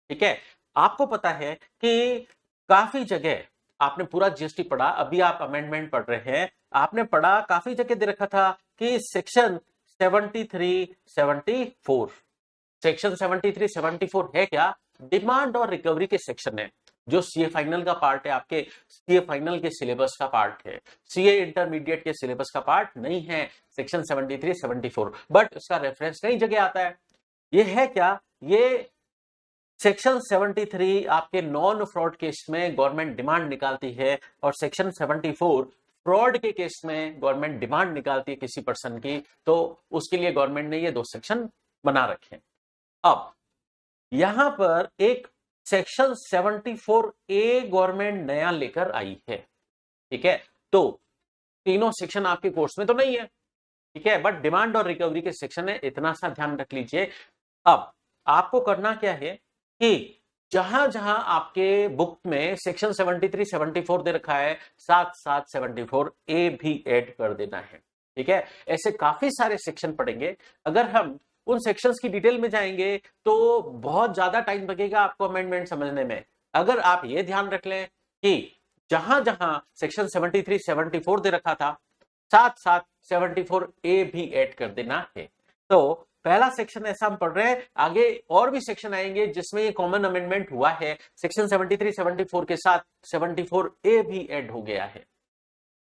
ठीक है, आपको पता है कि काफी जगह आपने पूरा जीएसटी पढ़ा, अभी आप अमेंडमेंट पढ़ रहे हैं, आपने पढ़ा काफी जगह दे रखा था कि सेक्शन 73, 74, सेक्शन 73, 74 है क्या? डिमांड और रिकवरी के सेक्शन है, जो सीए फाइनल का पार्ट है, आपके सीए फाइनल के सिलेबस का पार्ट है, सीए इंटरमीडिएट के सिलेबस का पार्ट नहीं है सेक्शन 73, 74, बट उसका रेफरेंस कई जगह आता है। ये है क्या? ये सेक्शन 73 आपके नॉन फ्रॉड केस में गवर्नमेंट डिमांड निकालती है, और सेक्शन 74 फ्रॉड के केस में गवर्नमेंट डिमांड निकालती है किसी पर्सन की, तो उसके लिए गवर्नमेंट ने ये दो सेक्शन बना रखे हैं। अब यहां पर एक सेक्शन 74A गवर्नमेंट नया लेकर आई है। ठीक है, तो तीनों सेक्शन आपके कोर्स में तो नहीं है, ठीक है, बट डिमांड और रिकवरी के सेक्शन है, इतना सा ध्यान रख लीजिए। अब आपको करना क्या है कि जहां जहां आपके बुक में सेक्शन 73, 74 दे रखा है, साथ साथ 74A भी ऐड कर देना है। ठीक है, ऐसे काफी सारे सेक्शन पढ़ेंगे। अगर हम उन सेक्शंस की डिटेल में जाएंगे तो बहुत ज्यादा टाइम लगेगा आपको अमेंडमेंट समझने में। अगर आप ये ध्यान रख लें कि जहां जहां सेक्शन 73, 74 दे रखा था, साथ साथ 74A भी ऐड कर देना है। तो पहला सेक्शन ऐसा हम पढ़ रहे हैं, आगे और भी सेक्शन आएंगे जिसमें ये कॉमन अमेंडमेंट हुआ है, सेक्शन 73, 74 के साथ 74A भी ऐड हो गया है।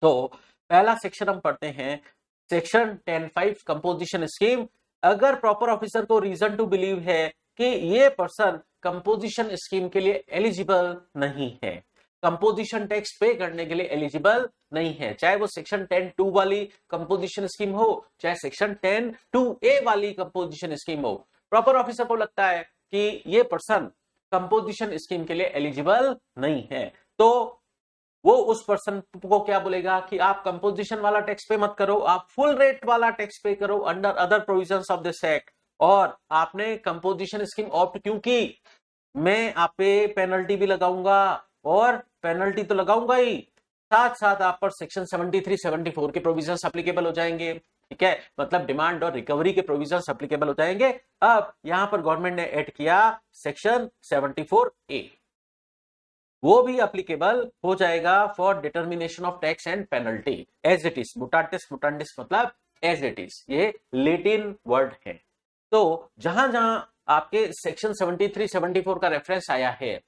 तो पहला सेक्शन हम पढ़ते हैं, सेक्शन 10(5) कंपोजिशन स्कीम। अगर प्रॉपर ऑफिसर को रीजन टू बिलीव है कि ये पर्सन कंपोजिशन स्कीम के लिए एलिजिबल नहीं है, कंपोजिशन टैक्स पे करने के लिए एलिजिबल नहीं है, चाहे वो सेक्शन 10(2) वाली कंपोजिशन स्कीम हो, चाहे सेक्शन 10(2)A वाली कंपोजिशन स्कीम हो, प्रॉपर ऑफिसर को लगता है कि ये पर्सन कंपोजिशन स्कीम के लिए एलिजिबल नहीं है, तो वो उस पर्सन को क्या बोलेगा कि आप कंपोजिशन वाला टैक्स पे मत करो, आप फुल रेट वाला टैक्स पे करो under other provisions of this act. और आपने कंपोजिशन स्कीम ऑप्ट क्यों की? मैं आप पे पेनल्टी भी लगाऊंगा, और पेनल्टी तो लगाऊंगा ही, साथ साथ आप पर सेक्शन 73, 74 के प्रोविजंस एप्लीकेबल हो जाएंगे। ठीक है, मतलब डिमांड और रिकवरी के प्रोविजंस एप्लीकेबल हो जाएंगे। अब यहां पर गवर्नमेंट ने ऐड किया सेक्शन 74A, वो भी एप्लीकेबल हो जाएगा for determination of tax and penalty as it is. Mutatis mutandis मतलब एज इट इज, ये लेटिन वर्ड है। तो जहां जहां आपके सेक्शन 73, 74 का रेफरेंस आया है,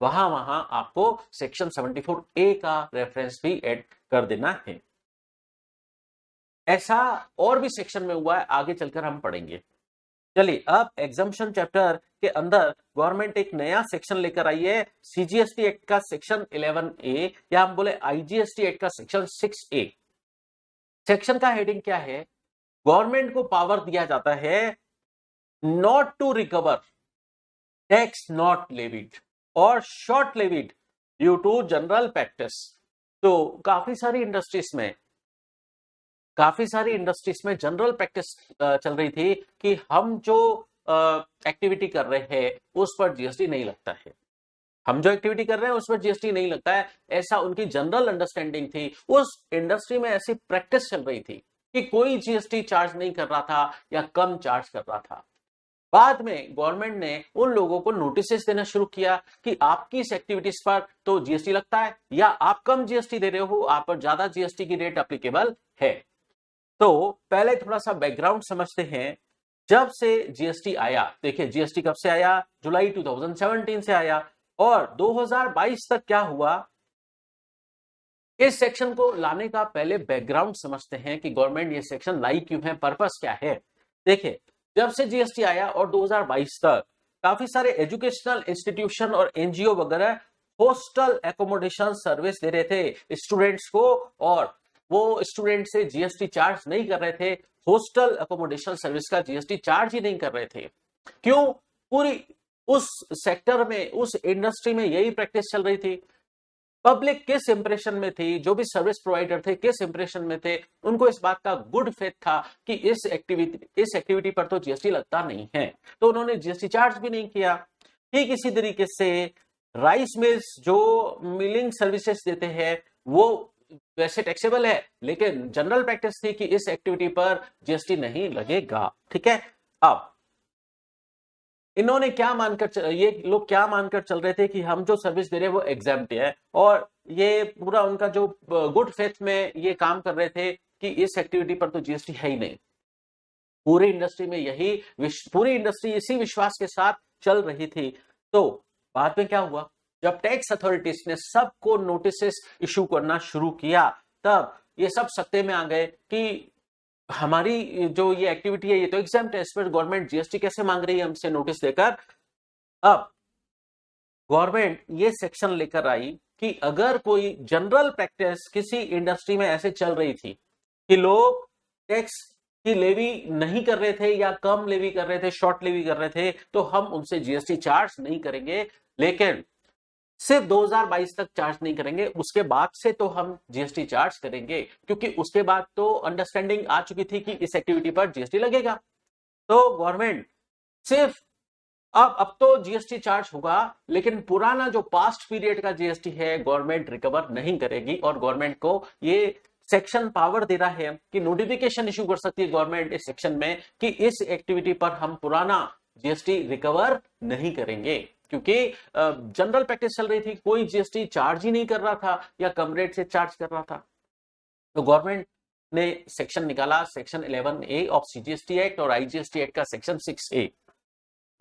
वहां वहां आपको सेक्शन 74A का रेफरेंस भी ऐड कर देना है। ऐसा और भी सेक्शन में हुआ है, आगे चलकर हम पढ़ेंगे। चलिए, अब एग्जाम्पशन चैप्टर के अंदर गवर्नमेंट एक नया सेक्शन लेकर आई है, सीजीएसटी एक्ट का सेक्शन 11A, या हम बोले आईजीएसटी एक्ट का सेक्शन 6A। सेक्शन का हेडिंग क्या है? गवर्नमेंट को पावर दिया जाता है not to recover tax not levied और short levied due to general practice. तो काफी सारी इंडस्ट्रीज में जनरल प्रैक्टिस चल रही थी कि हम जो एक्टिविटी कर रहे हैं उस पर जीएसटी नहीं लगता है, हम जो एक्टिविटी कर रहे हैं उस पर जीएसटी नहीं लगता है, ऐसा उनकी जनरल अंडरस्टैंडिंग थी। उस इंडस्ट्री में ऐसी प्रैक्टिस चल रही थी कि कोई जीएसटी चार्ज नहीं कर रहा था या कम चार्ज कर रहा था। बाद में गवर्नमेंट ने उन लोगों को नोटिस देना शुरू किया कि आपकी इस एक्टिविटीज पर तो जीएसटी लगता है, या आप कम जीएसटी दे रहे हो, आप पर ज्यादा जीएसटी की रेट एप्लीकेबल है। तो पहले थोड़ा सा बैकग्राउंड समझते हैं। जब से जीएसटी आया, देखिए जीएसटी कब से आया? जुलाई 2017 से आया, और 2022 तक क्या हुआ? इस सेक्शन को लाने का पहले बैकग्राउंड समझते हैं कि गवर्नमेंट ये सेक्शन लाई क्यों है, पर्पस क्या है। देखिए, जब से जीएसटी आया और 2022 तक काफी सारे एजुकेशनल इंस्टीट्यूशन और एनजीओ वगैरह हॉस्टल एकोमोडेशन सर्विस दे रहे थे स्टूडेंट्स को, और वो स्टूडेंट से जीएसटी चार्ज नहीं कर रहे थे, हॉस्टल एकोमोडेशन सर्विस का जीएसटी चार्ज ही नहीं कर रहे थे। क्यों? पूरी उस सेक्टर में, उस इंडस्ट्री में यही प्रैक्टिस चल रही थी। पब्लिक किस इंप्रेशन में थी, जो भी सर्विस प्रोवाइडर थे किस इंप्रेशन में थे, उनको इस बात का गुड फेथ था कि इस एक्टिविटी पर तो जीएसटी लगता नहीं है, तो उन्होंने जीएसटी चार्ज भी नहीं किया। ठीक इसी तरीके से राइस मिल्स जो मिलिंग सर्विसेज देते हैं वो वैसे टैक्सेबल है, लेकिन जनरल प्रैक्टिस थी कि इस एक्टिविटी पर जीएसटी नहीं लगेगा। ठीक है, अब इन्होंने क्या मानकर, ये लोग क्या मानकर चल रहे थे कि हम जो सर्विस दे रहे हैं वो एग्जाम्प्ट है, और ये पूरा उनका जो गुड फेथ में ये काम कर रहे थे कि इस एक्टिविटी पर तो जीएसटी है ही नहीं। पूरी इंडस्ट्री में पूरी इंडस्ट्री इसी विश्वास के साथ चल रही थी। तो बाद में क्या हुआ, जब टैक्स अथॉरिटीज ने सबको नोटिस इशू करना शुरू किया, तब ये सब सत्ते में आ गए कि हमारी जो ये एक्टिविटी है ये तो एग्जाम्प्ट है, इस पर गवर्नमेंट जीएसटी कैसे मांग रही है हमसे नोटिस देकर। अब गवर्नमेंट ये सेक्शन लेकर आई कि अगर कोई जनरल प्रैक्टिस किसी इंडस्ट्री में ऐसे चल रही थी कि लोग टैक्स की लेवी नहीं कर रहे थे या कम लेवी कर रहे थे, शॉर्ट लेवी कर रहे थे, तो हम उनसे जीएसटी चार्ज नहीं करेंगे, लेकिन सिर्फ 2022 तक चार्ज नहीं करेंगे, उसके बाद से तो हम जीएसटी चार्ज करेंगे, क्योंकि उसके बाद तो अंडरस्टैंडिंग आ चुकी थी कि इस एक्टिविटी पर जीएसटी लगेगा। तो गवर्नमेंट सिर्फ अब तो जीएसटी चार्ज होगा, लेकिन पुराना जो पास्ट पीरियड का जीएसटी है गवर्नमेंट रिकवर नहीं करेगी, और गवर्नमेंट को ये सेक्शन पावर दे रहा है कि नोटिफिकेशन इश्यू कर सकती है गवर्नमेंट इस सेक्शन में कि इस एक्टिविटी पर हम पुराना जीएसटी रिकवर नहीं करेंगे, क्योंकि जनरल प्रैक्टिस चल रही थी, कोई जीएसटी चार्ज ही नहीं कर रहा था या कम रेट से चार्ज कर रहा था। तो गवर्नमेंट ने सेक्शन निकाला, section 11A of CGST act और आईजीएसटी एक्ट का section 6A।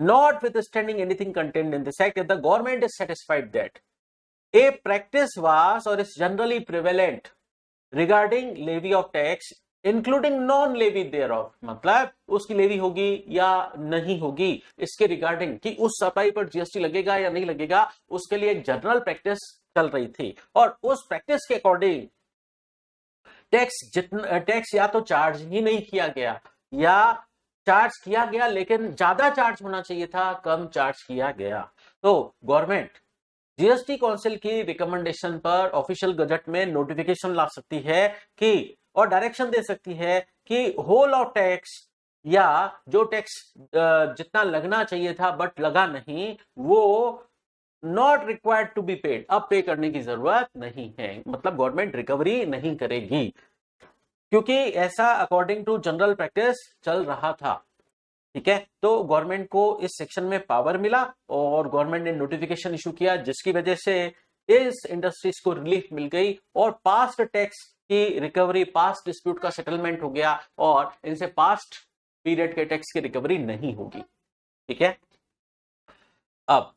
Notwithstanding anything contained in this act, the government is satisfied that a practice was or is generally prevalent regarding levy of tax including non levy thereof, मतलब उसकी levy होगी या नहीं होगी इसके regarding कि उस supply पर जीएसटी लगेगा या नहीं लगेगा, उसके लिए एक जनरल प्रैक्टिस चल रही थी, और उस प्रैक्टिस के अकॉर्डिंग टैक्स या तो चार्ज ही नहीं किया गया या चार्ज किया गया लेकिन ज्यादा चार्ज होना चाहिए था, कम चार्ज किया गया। तो गवर्नमेंट जीएसटी काउंसिल की रिकमेंडेशन पर ऑफिशियल गजट में नोटिफिकेशन ला सकती है कि, और डायरेक्शन दे सकती है कि होल ऑफ टैक्स या जो टैक्स जितना लगना चाहिए था बट लगा नहीं, वो not required to be paid, अब पे करने की जरूरत नहीं है, मतलब गवर्नमेंट रिकवरी नहीं करेगी, क्योंकि ऐसा अकॉर्डिंग टू जनरल प्रैक्टिस चल रहा था। ठीक है, तो गवर्नमेंट को इस सेक्शन में पावर मिला और गवर्नमेंट ने नोटिफिकेशन इशू किया, जिसकी वजह से इस इंडस्ट्रीज को रिलीफ मिल गई और पास्ट टैक्स की रिकवरी, पास्ट डिस्प्यूट का सेटलमेंट हो गया और इनसे पास्ट पीरियड के टैक्स की रिकवरी नहीं होगी। ठीक है, अब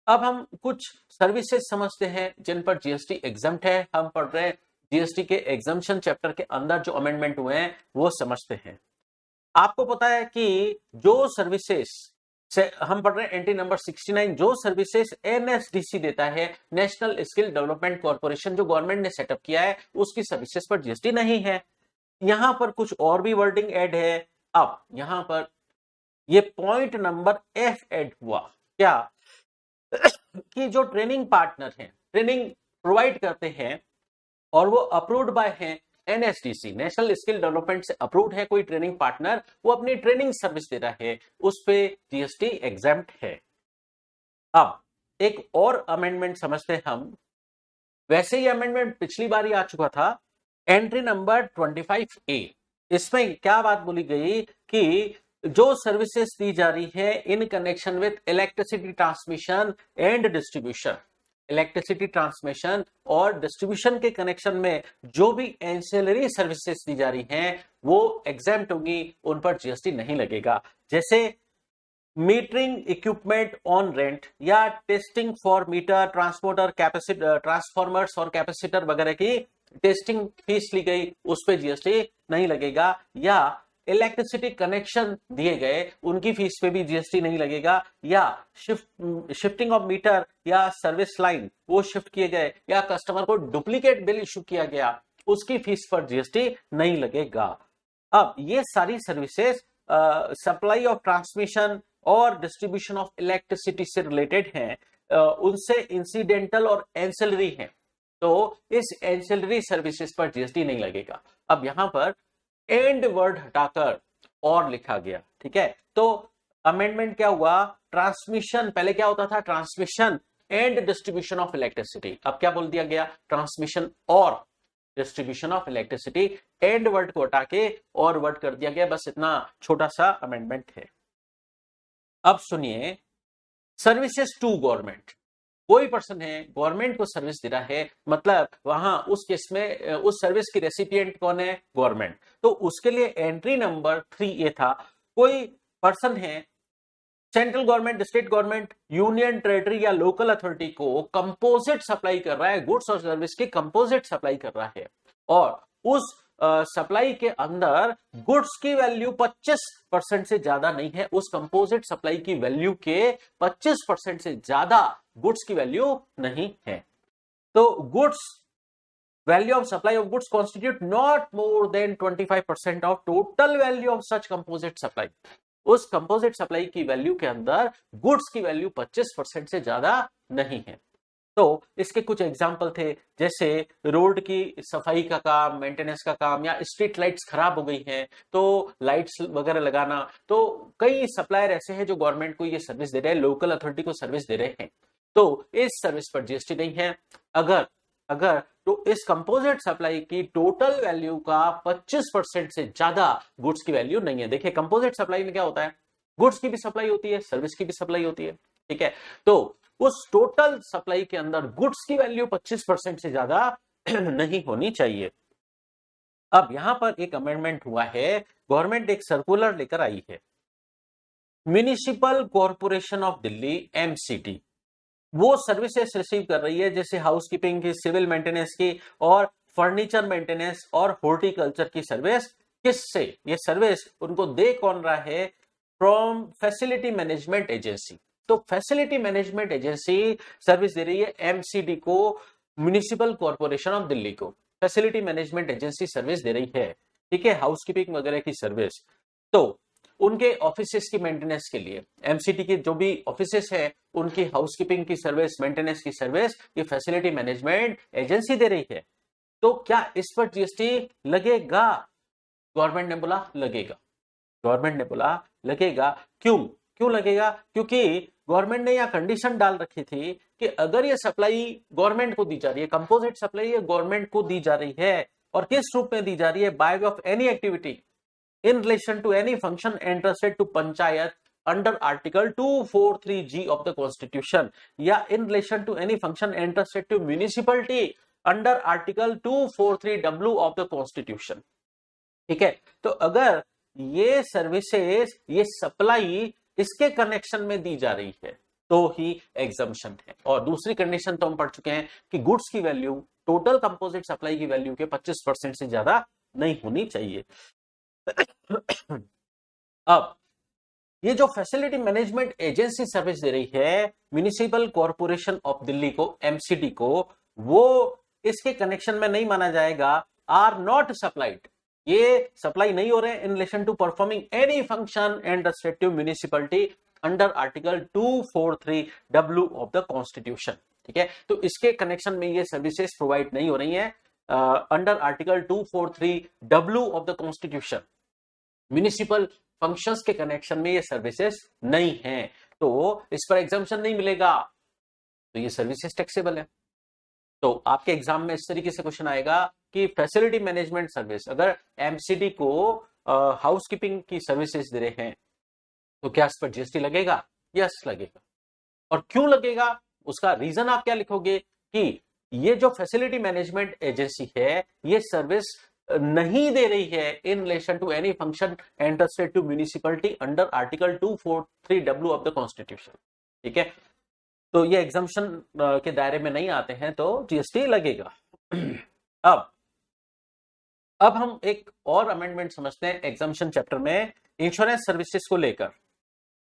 हम कुछ सर्विसेज समझते हैं जिन पर जीएसटी एग्जम्प्ट है। हम पढ़ रहे हैं जीएसटी के एग्जम्पशन चैप्टर के अंदर जो अमेंडमेंट हुए हैं वो समझते हैं। आपको पता है कि जो सर्विसेज से हम पढ़ रहे हैं एंट्री नंबर 69, जो सर्विसेज एनएसडीसी देता है, नेशनल स्किल डेवलपमेंट कॉर्पोरेशन, जो गवर्नमेंट ने सेटअप किया है, उसकी सर्विसेज पर जीएसटी नहीं है। यहां पर कुछ और भी वर्डिंग ऐड है। अब यहां पर ये पॉइंट नंबर F ऐड हुआ, क्या कि जो ट्रेनिंग पार्टनर हैं, ट्रेनिंग प्रोवाइड करते हैं और वो अप्रूव्ड बाय हैं एनएसडीसी, नेशनल स्किल डेवलपमेंट से अप्रूव्ड है कोई ट्रेनिंग पार्टनर, वो अपनी ट्रेनिंग सर्विस दे रहा है, उस पे जीएसटी एग्जम्प्ट है। अब एक और अमेंडमेंट समझते हैं हम। वैसे ही अमेंडमेंट पिछली बार ही आ चुका था, एंट्री नंबर 25A। इसमें क्या बात बोली गई कि जो सर्विसेज दी जा रही है in connection with electricity transmission and distribution, electricity transmission और डिस्ट्रीब्यूशन के कनेक्शन में जो भी एंसिलरी सर्विसेज दी जा रही हैं वो एग्जम्प्ट होगी, उन पर जीएसटी नहीं लगेगा। जैसे मीटरिंग इक्विपमेंट ऑन रेंट या testing for meter, transporter, capacitor, transformers और कैपेसिटर वगैरह की टेस्टिंग फीस ली गई उस पर जीएसटी नहीं लगेगा, या इलेक्ट्रिसिटी कनेक्शन दिए गए उनकी फीस पे भी जीएसटी नहीं लगेगा, या शिफ्टिंग ऑफ मीटर या सर्विस लाइन वो शिफ्ट किए गए, या कस्टमर को डुप्लीकेट बिल इशू किया गया उसकी फीस पर जीएसटी नहीं लगेगा। अब ये सारी सर्विसेज सप्लाई ऑफ ट्रांसमिशन और डिस्ट्रीब्यूशन ऑफ इलेक्ट्रिसिटी से रिलेटेड हैं, उनसे इंसिडेंटल और एंसिलरी हैं, तो इस एंसिलरी सर्विसेज पर जीएसटी नहीं लगेगा। अब यहां पर एंड वर्ड हटाकर और लिखा गया, ठीक है। तो अमेंडमेंट क्या हुआ, ट्रांसमिशन पहले क्या होता था, transmission and distribution of electricity, अब क्या बोल दिया गया, ट्रांसमिशन और distribution of electricity, and word को हटा के और वर्ड कर दिया गया, बस इतना छोटा सा अमेंडमेंट है। अब सुनिए, सर्विसेज टू गवर्नमेंट, कोई पर्सन है गवर्नमेंट को सर्विस दे रहा है, मतलब वहां उस केस में उस सर्विस की रेसिपिएंट कौन है, गवर्नमेंट, तो उसके लिए एंट्री नंबर 3 ये था, कोई पर्सन है central government, state government, union territory या लोकल अथॉरिटी को कंपोजिट सप्लाई कर रहा है, गुड्स और सर्विस के कंपोजिट सप्लाई कर रहा है, और उस सप्लाई के अंदर गुड्स की वैल्यू 25% से ज्यादा नहीं है, उस कंपोजिट सप्लाई की वैल्यू के 25% से ज्यादा गुड्स की वैल्यू नहीं है, तो goods value of supply of goods constitute not more than 25% of total value of such composite supply, उस कंपोजिट सप्लाई की वैल्यू के अंदर गुड्स की वैल्यू 25% से ज्यादा नहीं है। तो इसके कुछ एग्जाम्पल थे, जैसे रोड की सफाई का काम, मेंटेनेंस का काम, या स्ट्रीट लाइट्स खराब हो गई हैं तो लाइट्स वगैरह लगाना, तो कई सप्लायर ऐसे हैं जो गवर्नमेंट को ये सर्विस दे रहे हैं, लोकल अथॉरिटी को सर्विस दे रहे हैं, तो इस सर्विस पर जीएसटी नहीं है। अगर तो इस कंपोजिट सप्लाई की टोटल वैल्यू का 25% से ज्यादा गुड्स की वैल्यू नहीं है। देखिए कंपोजिट सप्लाई में क्या होता है, गुड्स की भी सप्लाई होती है, सर्विस की भी सप्लाई होती है, ठीक है, तो उस टोटल सप्लाई के अंदर गुड्स की वैल्यू 25% से ज्यादा नहीं होनी चाहिए। अब यहां पर एक अमेंडमेंट हुआ है, गवर्नमेंट एक सर्कुलर लेकर आई है, municipal corporation of Delhi MCD वो सर्विसेज रिसीव कर रही है, जैसे हाउसकीपिंग की, सिविल मेंटेनेंस की, और फर्नीचर मेंटेनेंस और हॉर्टिकल्चर की सर्विस, किससे ये सर्विस उनको दे कौन रहा है, फ्रॉम फैसिलिटी मैनेजमेंट एजेंसी, तो फैसिलिटी मैनेजमेंट एजेंसी सर्विस दे रही है एमसीडी को, म्युनिसिपल कॉर्पोरेशन ऑफ दिल्ली को फैसिलिटी मैनेजमेंट एजेंसी सर्विस दे रही है, ठीक है, हाउसकीपिंग वगैरह की सर्विस, तो उनके ऑफिसेस की मेंटेनेंस के लिए एमसीडी के जो भी ऑफिसेस है उनकी हाउसकीपिंग की सर्विस, मेंटेनेंस की सर्विस ये फैसिलिटी मैनेजमेंट एजेंसी दे रही है, तो क्या इस पर जीएसटी लगेगा, गवर्नमेंट ने बोला लगेगा, गवर्नमेंट ने बोला लगेगा, क्यों लगेगा, क्योंकि गवर्नमेंट ने यह कंडीशन डाल रखी थी कि अगर ये सप्लाई गवर्नमेंट को दी जा रही है, कंपोजिट सप्लाई ये गवर्नमेंट को दी जा रही है, और किस रूप में दी जा रही है, by way of any activity in relation to any function entrusted to panchayat under article 243G of the constitution, या in relation to any function entrusted to municipality under article 243W of the constitution, ठीक है, तो अगर ये services, ये supply इसके connection में दी जा रही है तो ही एग्जम्पशन है, और दूसरी कंडीशन तो हम पढ़ चुके हैं कि गुड्स की वैल्यू टोटल कंपोजिट सप्लाई की वैल्यू के 25% से ज्यादा नहीं होनी चाहिए। अब ये जो फैसिलिटी मैनेजमेंट एजेंसी सर्विस दे रही है म्युनिसिपल कॉर्पोरेशन ऑफ दिल्ली को, एमसीडी को, वो इसके कनेक्शन में नहीं माना जाएगा, आर नॉट सप्लाइड, ये सप्लाई नहीं हो रहे in relation to performing any function and respective municipality under article 243W of the constitution, ठीक है, तो इसके कनेक्शन में ये सर्विसेज प्रोवाइड नहीं हो रही है under article 243W of the constitution, municipal functions के कनेक्शन में ये सर्विसेज नहीं है, तो इस पर एग्जम्पशन नहीं मिलेगा, तो ये सर्विसेज टैक्सेबल है। तो आपके एग्जाम में इस तरीके से क्वेश्चन आएगा कि फैसिलिटी मैनेजमेंट सर्विस, अगर एमसीडी को हाउसकीपिंग की सर्विसेज दे रहे हैं तो क्या इस पर जीएसटी लगेगा, यस लगेगा, और क्यों लगेगा उसका रीजन आप क्या लिखोगे कि ये जो फैसिलिटी मैनेजमेंट एजेंसी है ये सर्विस नहीं दे रही है in relation to any function entrusted to municipality under article 243W of the constitution, ठीक है, तो ये एग्जम्पशन के दायरे में नहीं आते हैं तो जीएसटी लगेगा। अब अब हम एक और अमेंडमेंट समझते हैं एग्जामिशन चैप्टर में इंश्योरेंस सर्विसेज को लेकर।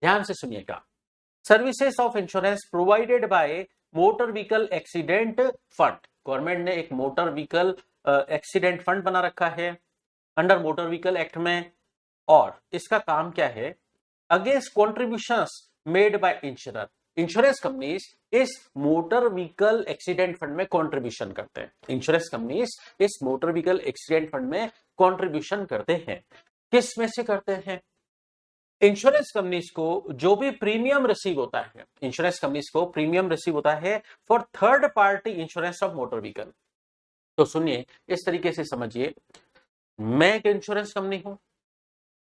ध्यान से सुनिएगा। Services of insurance provided by motor vehicle accident fund. Government ने एक मोटर व्हीकल एक्सीडेंट फंड बना रखा है अंडर मोटर व्हीकल एक्ट में, और इसका काम क्या है? Against contributions made by insurer. Insurance companies इस मोटर व्हीकल एक्सीडेंट फंड में कंट्रीब्यूशन करते हैं। इंश्योरेंस कंपनीज इस मोटर व्हीकल एक्सीडेंट फंड में कंट्रीब्यूशन करते हैं। किस में से करते हैं? इंश्योरेंस कंपनीज को जो भी प्रीमियम रिसीव होता है, इंश्योरेंस कंपनीज को प्रीमियम रिसीव होता है for third party insurance of motor vehicle. तो सुनिए, इस तरीके से समझिए, मैं एक इंश्योरेंस कंपनी हूं,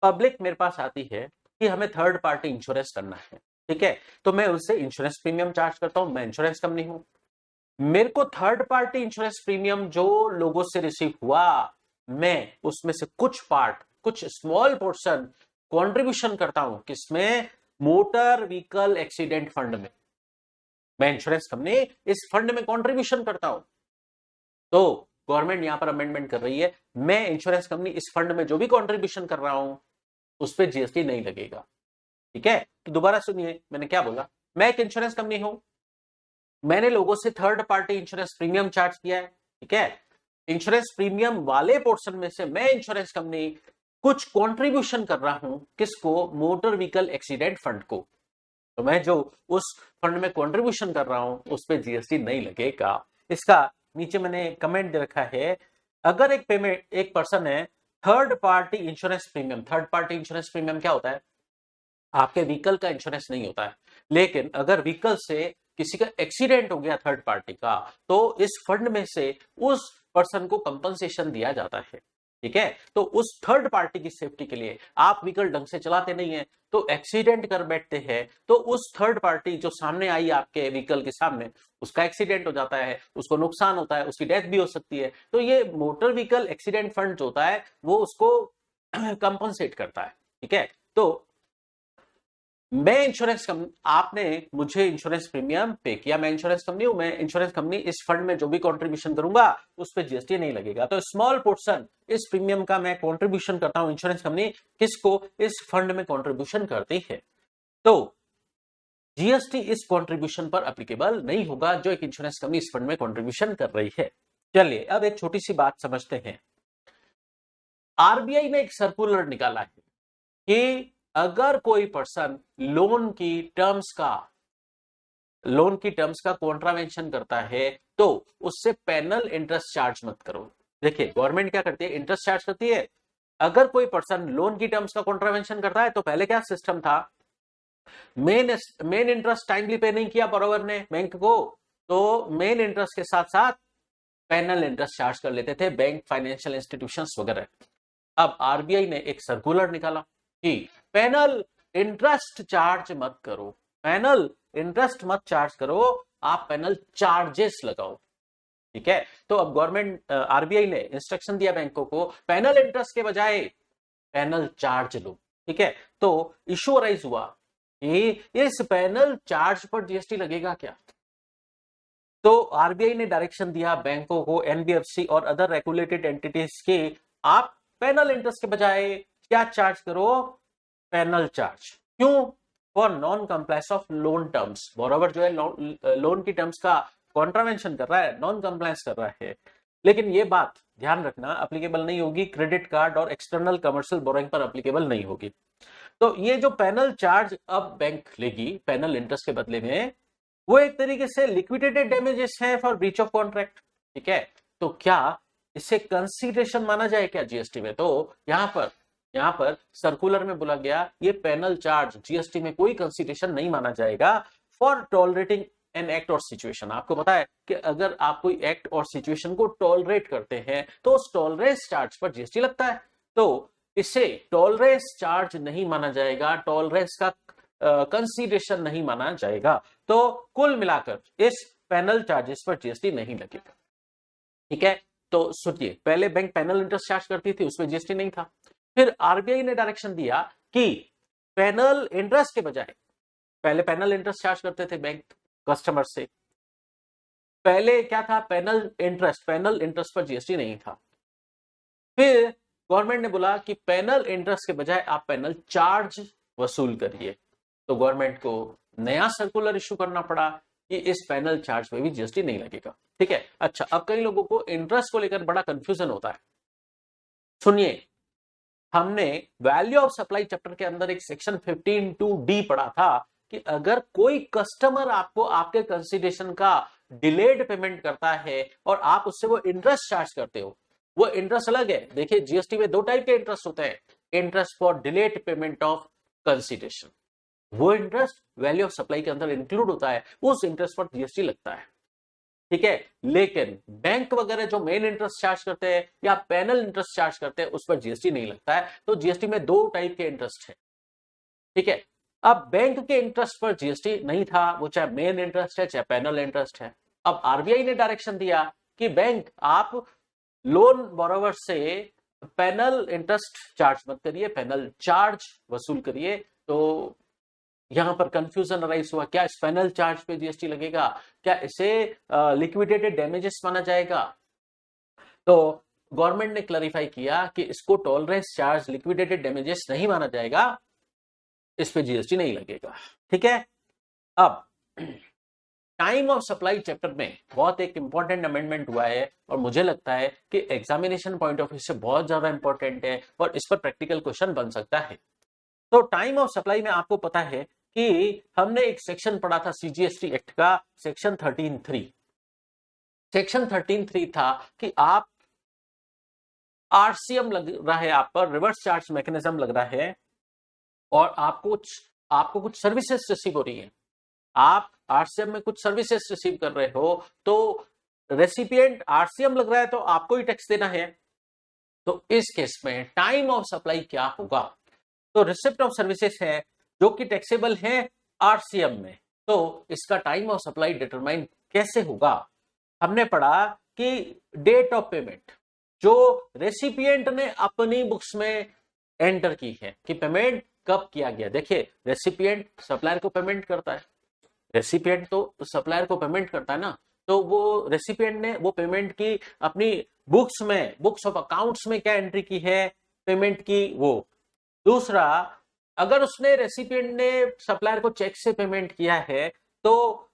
पब्लिक मेरे पास आती है कि हमें थर्ड पार्टी इंश्योरेंस करना है, ठीक है, तो मैं उससे इंश्योरेंस प्रीमियम चार्ज करता हूं। मैं इंश्योरेंस कंपनी हूं, मेरे को थर्ड पार्टी इंश्योरेंस प्रीमियम जो लोगों से रिसीव हुआ, मैं उसमें से कुछ पार्ट, कुछ स्मॉल पोर्शन कंट्रीब्यूशन करता हूं। किसमें? मोटर व्हीकल एक्सीडेंट फंड में। मैं इंश्योरेंस कंपनी इस फंड में कंट्रीब्यूशन करता हूं। तो गवर्नमेंट यहां पर अमेंडमेंट कर रही है, मैं इंश्योरेंस कंपनी इस फंड में जो भी कंट्रीब्यूशन कर रहा हूं उस पर जीएसटी नहीं लगेगा, ठीक है। तो दोबारा सुनिए, मैंने क्या बोला? मैं एक इंश्योरेंस कंपनी हूं, मैंने लोगों से third party insurance premium charge किया है, ठीक है। इंश्योरेंस प्रीमियम वाले पोर्शन में से मैं इंश्योरेंस कंपनी कुछ कंट्रीब्यूशन कर रहा हूं। किसको? मोटर व्हीकल एक्सीडेंट फंड को। तो मैं जो उस फंड में कंट्रीब्यूशन कर रहा हूं उस पर जीएसटी नहीं लगेगा। इसका नीचे मैंने कमेंट दे रखा है, अगर एक पेमेंट, एक पर्सन है third party insurance premium. Third party insurance premium क्या होता है? आपके व्हीकल का इंश्योरेंस नहीं होता है, लेकिन अगर व्हीकल से किसी का एक्सीडेंट हो गया थर्ड पार्टी का, तो इस फंड में से उस पर्सन को कंपनसेशन दिया जाता है, ठीक है। तो उस थर्ड पार्टी की सेफ्टी के लिए, आप व्हीकल ढंग से चलाते नहीं है तो एक्सीडेंट कर बैठते हैं, तो उस थर्ड पार्टी जो सामने आई आपके व्हीकल के सामने, उसका एक्सीडेंट हो जाता है, उसको नुकसान होता है, उसकी डेथ भी हो सकती है, तो ये मोटर व्हीकल एक्सीडेंट फंड जो होता है वो उसको कंपनसेट करता है, ठीक है। तो मैं इंश्योरेंस कंपनी, आपने मुझे इंश्योरेंस प्रीमियम पे किया, मैं इंश्योरेंस कंपनी हूं, मैं इंश्योरेंस कंपनी इस फंड में जो भी कंट्रीब्यूशन करूंगा उस पर जीएसटी नहीं लगेगा। तो स्मॉल पोर्शन इस प्रीमियम का मैं कंट्रीब्यूशन करता हूं। इंश्योरेंस कंपनी किसको? इस फंड में कंट्रीब्यूशन करती है, तो जीएसटी इस कंट्रीब्यूशन पर एप्लीकेबल नहीं होगा जो एक इंश्योरेंस कंपनी इस फंड में कंट्रीब्यूशन कर रही है। चलिए अब एक छोटी सी बात समझते हैं। आरबीआई ने एक सर्कुलर निकाला है कि अगर कोई पर्सन लोन की टर्म्स का कॉन्ट्रावेंशन करता है तो उससे पेनल इंटरेस्ट चार्ज मत करो। देखिए गवर्नमेंट क्या करती है? इंटरेस्ट चार्ज करती है। अगर कोई पर्सन लोन की टर्म्स का कॉन्ट्रावेंशन करता है तो पहले क्या सिस्टम था? मेन इंटरेस्ट टाइमली पे नहीं किया बरोबर ने बैंक को, तो मेन इंटरेस्ट के साथ साथ पेनल इंटरेस्ट चार्ज कर लेते थे बैंक, फाइनेंशियल इंस्टीट्यूशंस वगैरह। अब आरबीआई ने एक सर्कुलर निकाला कि पैनल इंटरेस्ट चार्ज मत करो, पैनल इंटरेस्ट मत चार्ज करो, आप पैनल चार्जेस लगाओ, ठीक है। तो अब गवर्नमेंट आरबीआई ने इंस्ट्रक्शन दिया बैंकों को, पैनल इंटरेस्ट के बजाय पैनल चार्ज लो, ठीक है। तो इशू अराइज हुआ कि इस पैनल चार्ज पर जीएसटी लगेगा क्या? तो आरबीआई ने डायरेक्शन दिया बैंकों को, एनबीएफसी और अदर रेगुलेटेड एंटिटीज के, आप पैनल इंटरेस्ट के बजाय क्या चार्ज करो? Penal charge. क्यों? For non compliance of loan terms. बरोबर जो है लोन की टर्म्स का कॉन्ट्रावेंशन कर रहा है, नॉन कंप्लायंस कर रहा है। लेकिन ये बात ध्यान रखना, एप्लीकेबल नहीं होगी क्रेडिट कार्ड और एक्सटर्नल कमर्शियल बोरोइंग पर एप्लीकेबल नहीं होगी। तो ये जो पैनल चार्ज अब बैंक लेगी पैनल इंटरेस्ट के बदले में, वो एक तरीके से लिक्विडेटेड डैमेजेस है फॉर ब्रीच ऑफ कॉन्ट्रैक्ट, ठीक है। तो क्या इसे कंसीडरेशन माना जाए क्या जीएसटी में? तो यहां पर सर्कुलर में बोला गया ये पैनल चार्ज जीएसटी में कोई कंसीडरेशन नहीं माना जाएगा फॉर टॉलरेटिंग एन एक्ट और सिचुएशन। आपको पता है कि अगर आप कोई एक्ट और सिचुएशन को टॉलरेट करते हैं तो उस टॉलरेंस चार्ज पर जीएसटी लगता है, तो इसे टॉलरेंस चार्ज नहीं माना जाएगा, टॉलरेंस का कंसीडरेशन नहीं माना जाएगा। तो कुल मिलाकर इस पैनल चार्जेस पर जीएसटी नहीं लगेगा, ठीक है। तो सुनिए, पहले बैंक पैनल इंटरेस्ट चार्ज करती थी, उसमें जीएसटी नहीं था। फिर आरबीआई ने डायरेक्शन दिया कि पैनल इंटरेस्ट के बजाय, पहले पैनल इंटरेस्ट चार्ज करते थे बैंक कस्टमर से, पहले क्या था? पैनल इंटरेस्ट पर जीएसटी नहीं था। फिर गवर्नमेंट ने बोला कि पैनल इंटरेस्ट के बजाय आप पैनल चार्ज वसूल करिए, तो गवर्नमेंट को नया सर्कुलर इशू करना पड़ा कि इस पैनल चार्ज पे भी जीएसटी नहीं लगेगा। ठीक है, अच्छा, अब कई लोगों को इंटरेस्ट को लेकर बड़ा कंफ्यूजन होता है। सुनिए, हमने वैल्यू ऑफ सप्लाई चैप्टर के अंदर एक सेक्शन 15(2)(d) पढ़ा था कि अगर कोई कस्टमर आपको आपके कंसिडरेशन का डिलेड पेमेंट करता है और आप उससे वो इंटरेस्ट चार्ज करते हो, वो इंटरेस्ट अलग है। देखिए, जीएसटी में 2 टाइप के इंटरेस्ट होते हैं, interest for delayed payment of consideration, वो इंटरेस्ट वैल्यू ऑफ सप्लाई के अंदर इंक्लूड होता है, उस इंटरेस्ट पर जीएसटी लगता है। ठीक है, लेकिन बैंक वगैरह जो मेन इंटरेस्ट चार्ज करते हैं या पैनल इंटरेस्ट चार्ज करते हैं, उस पर जीएसटी नहीं लगता है। तो जीएसटी में 2 टाइप के इंटरेस्ट है। ठीक है, अब बैंक के इंटरेस्ट पर जीएसटी नहीं था, वो चाहे मेन इंटरेस्ट है चाहे पैनल इंटरेस्ट है। अब आरबीआई ने डायरेक्शन दिया कि बैंक आप लोन बोरोवर से पैनल इंटरेस्ट चार्ज मत करिए, पैनल चार्ज वसूल करिए। तो यहां पर कंफ्यूजन अराइज हुआ, क्या इस पैनल चार्ज पे जीएसटी लगेगा, क्या इसे लिक्विडेटेड डैमेजेस माना जाएगा? तो गवर्नमेंट ने क्लैरिफाई किया कि इसको टॉलरेंस चार्ज लिक्विडेटेड डैमेजेस नहीं माना जाएगा, इस पे जीएसटी नहीं लगेगा। ठीक है, अब टाइम ऑफ सप्लाई चैप्टर में बहुत एक इंपॉर्टेंट अमेंडमेंट हुआ है और मुझे लगता है कि एग्जामिनेशन पॉइंट ऑफ व्यू से बहुत ज्यादा इंपॉर्टेंट है और इस पर प्रैक्टिकल क्वेश्चन बन सकता है। तो टाइम ऑफ सप्लाई में आपको पता है कि हमने एक सेक्शन पढ़ा था सीजीएसटी एक्ट का, सेक्शन 13(3). सेक्शन 13(3) था कि आप आरसीएम लग रहा है, आप पर रिवर्स चार्ज मैकेनिज्म लग रहा है और आपको कुछ सर्विसेज रिसीव हो रही है, आप आरसीएम में कुछ सर्विसेज रिसीव कर रहे हो, तो रेसिपिएंट आरसीएम लग रहा है तो आपको ही टैक्स देना है। तो इस केस में टाइम ऑफ सप्लाई क्या होगा? तो रिसिप्ट ऑफ सर्विसेज है जो कि टैक्सेबल है आरसीएम में, तो इसका टाइम ऑफ सप्लाई डिटरमाइन कैसे होगा? हमने पढ़ा कि डेट ऑफ पेमेंट जो रेसिपिएंट ने अपनी बुक्स में एंटर की है कि पेमेंट कब किया गया। देखिए, रेसिपिएंट सप्लायर को पेमेंट करता है, रेसिपिएंट तो सप्लायर को पेमेंट करता है ना, तो वो रेसिपिएंट ने वो पेमेंट की अपनी बुक्स में, बुक्स ऑफ अकाउंट्स में क्या एंट्री की है पेमेंट की वो। दूसरा, अगर उसने रेसिपिएंट ने सप्लायर को चेक से पेमेंट किया है तो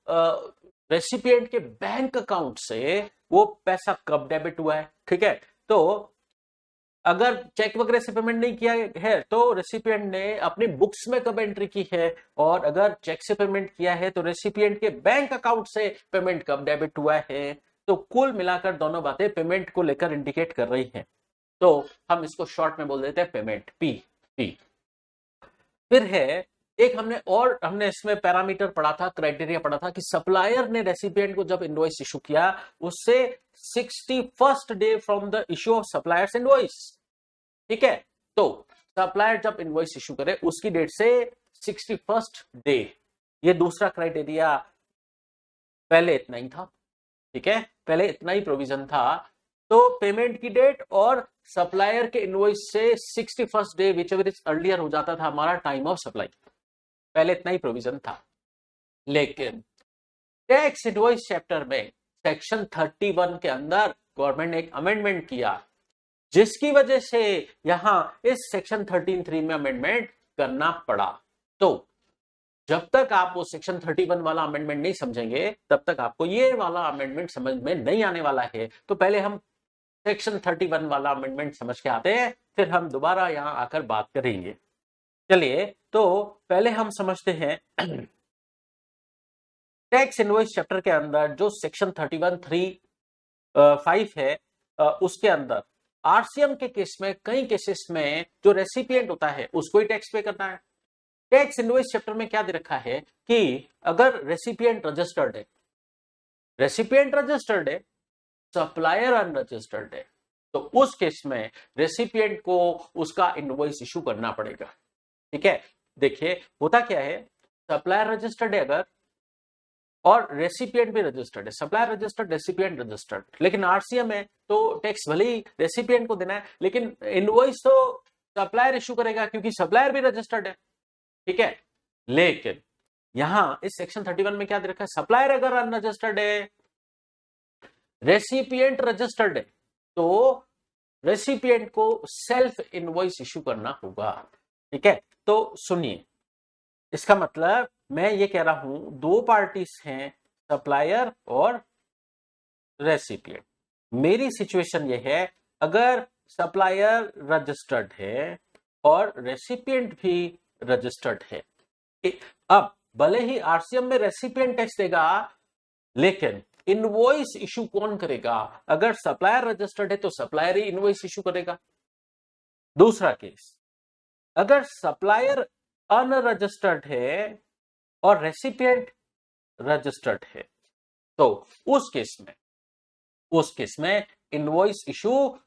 रेसिपिएंट के बैंक अकाउंट से वो पैसा कब डेबिट हुआ है। ठीक है, तो अगर चेक वगैरह से पेमेंट नहीं किया है तो रेसिपिएंट ने अपनी बुक्स में कब एंट्री की है, और अगर चेक से पेमेंट किया है तो रेसिपिएंट के बैंक अकाउंट से पेमेंट कब डेबिट हुआ है। तो कुल मिलाकर दोनों बातें पेमेंट को लेकर इंडिकेट कर रही हैं, तो हम इसको शॉर्ट में बोल देते हैं पेमेंट, पी। फिर है एक हमने इसमें पैरामीटर पढ़ा था, क्राइटेरिया पढ़ा था कि सप्लायर ने रेसिपिएंट को जब इनवॉइस इशू किया उससे 61st day from the issue of suppliers invoice. ठीक है, तो सप्लायर जब इनवॉइस इशू करे उसकी डेट से 61st डे, ये दूसरा क्राइटेरिया। पहले इतना ही था, ठीक है, पहले इतना ही प्रोविजन था। तो पेमेंट की डेट और सप्लायर के इनवॉइस से 61st day which ever is earlier हो जाता था हमारा टाइम ऑफ सप्लाई, पहले इतना ही प्रोविजन था। लेकिन टैक्स इनवॉइस चैप्टर में सेक्शन 31 के अंदर गवर्नमेंट ने एक अमेंडमेंट किया जिसकी वजह से यहां इस सेक्शन 13(3) में अमेंडमेंट करना पड़ा। तो जब तक आप वो सेक्शन 31 वाला अमेंडमेंट नहीं समझेंगे तब तक आपको ये वाला अमेंडमेंट समझ में नहीं आने वाला है। तो पहले हम सेक्शन 31 वाला अमेंडमेंट समझ के आते हैं, फिर हम दोबारा यहां आकर बात करेंगे। चलिए, तो पहले हम समझते हैं टैक्स इनवॉइस चैप्टर के अंदर जो सेक्शन 31(3)(5) है, उसके अंदर आरसीएम के केस में कई केसेस में जो रेसिपिएंट होता है उसको ही टैक्स पे करना है। टैक्स इनवॉइस चैप्टर में क्या दे रखा है कि अगर रेसिपिएंट रजिस्टर्ड है, सप्लायर अनरजिस्टर्ड है, तो उस केस में रेसिपिएंट को उसका इनवॉइस इशू करना पड़ेगा। ठीक है, देखिए होता क्या है, सप्लायर रजिस्टर्ड है अगर और रेसिपिएंट भी रजिस्टर्ड है, सप्लायर रजिस्टर्ड रेसिपिएंट रजिस्टर्ड, लेकिन आरसीएम है तो टैक्स भले ही रेसिपिएंट को देना है लेकिन इनवॉइस तो सप्लायर इशू करेगा क्योंकि सप्लायर भी रजिस्टर्ड है। ठीक है, लेकिन यहां इस सेक्शन 31 में क्या दे रखा है, सप्लायर अगर अनरजिस्टर्ड है, रेसिपिएंट रजिस्टर्ड है, तो रेसिपिएंट को सेल्फ इनवॉइस इशू करना होगा। ठीक है, तो सुनिए, इसका मतलब मैं ये कह रहा हूं दो पार्टीज हैं, सप्लायर और रेसिपिएंट। मेरी सिचुएशन ये है, अगर सप्लायर रजिस्टर्ड है और रेसिपिएंट भी रजिस्टर्ड है, अब भले ही आरसीएम में रेसिपिएंट टैक्स देगा, लेकिन इनवॉइस इशू कौन करेगा? अगर सप्लायर रजिस्टर्ड है तो सप्लायर ही इनवॉइस इशू करेगा। दूसरा केस, अगर सप्लायर अनरजिस्टर्ड है और रेसिपिएंट रजिस्टर्ड है, तो उस केस में इनवॉइस इशू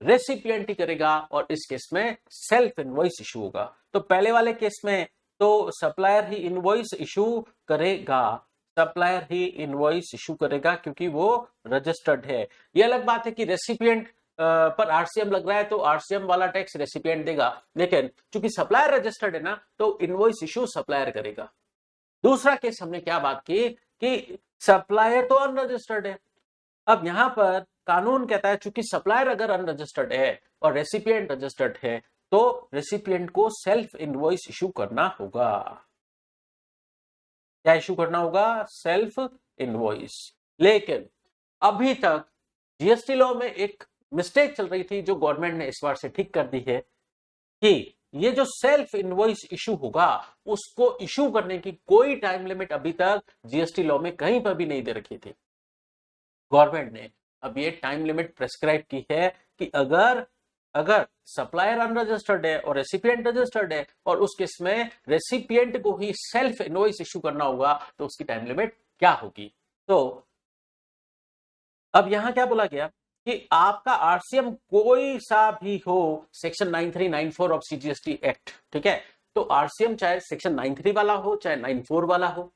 रेसिपिएंट ही करेगा और इस केस में सेल्फ इनवॉइस इशू होगा। तो पहले वाले केस में तो सप्लायर ही इनवॉइस इशू करेगा, सप्लायर ही इनवॉइस इशू करेगा क्योंकि वो रजिस्टर्ड है। ये अलग बात है कि रेसिपिएंट पर आरसीएम लग रहा है तो आरसीएम वाला टैक्स रेसिपिएंट देगा, लेकिन चूंकि सप्लायर रजिस्टर्ड है ना, तो इनवॉइस इशू सप्लायर करेगा। दूसरा केस हमने क्या बात की कि सप्लायर तो अनरजिस्टर्ड है। अब यहां पर कानून कहता है चूंकि सप्लायर अगर अनरजिस्टर्ड है और रेसिपिएंट रजिस्टर्ड है, तो रेसिपिएंट को सेल्फ इनवॉइस इशू करना होगा। क्या इशू करना होगा? Self invoice. लेकिन अभी तक जीएसटी लॉ में एक मिस्टेक चल रही थी जो गवर्नमेंट ने इस बार से ठीक कर दी है कि ये जो सेल्फ इनवॉइस इशू होगा उसको इशू करने की कोई टाइम लिमिट अभी तक जीएसटी लॉ में कहीं पर भी नहीं दे रखी थी। गवर्नमेंट ने अब ये टाइम लिमिट प्रेस्क्राइब की है कि अगर सप्लायर अनरजिस्टर्ड है और रेसिपिएंट रजिस्टर्ड है और उस केस में रेसिपिएंट को ही सेल्फ इनवॉइस इशू करना होगा, तो उसकी टाइम लिमिट क्या होगी? तो अब यहां क्या बोला गया कि आपका आरसीएम कोई सा भी हो, सेक्शन 9394 ऑफ सीजीएसटी एक्ट, ठीक है, तो आरसीएम चाहे सेक्शन 93 वाला हो चाहे 94 वाला हो,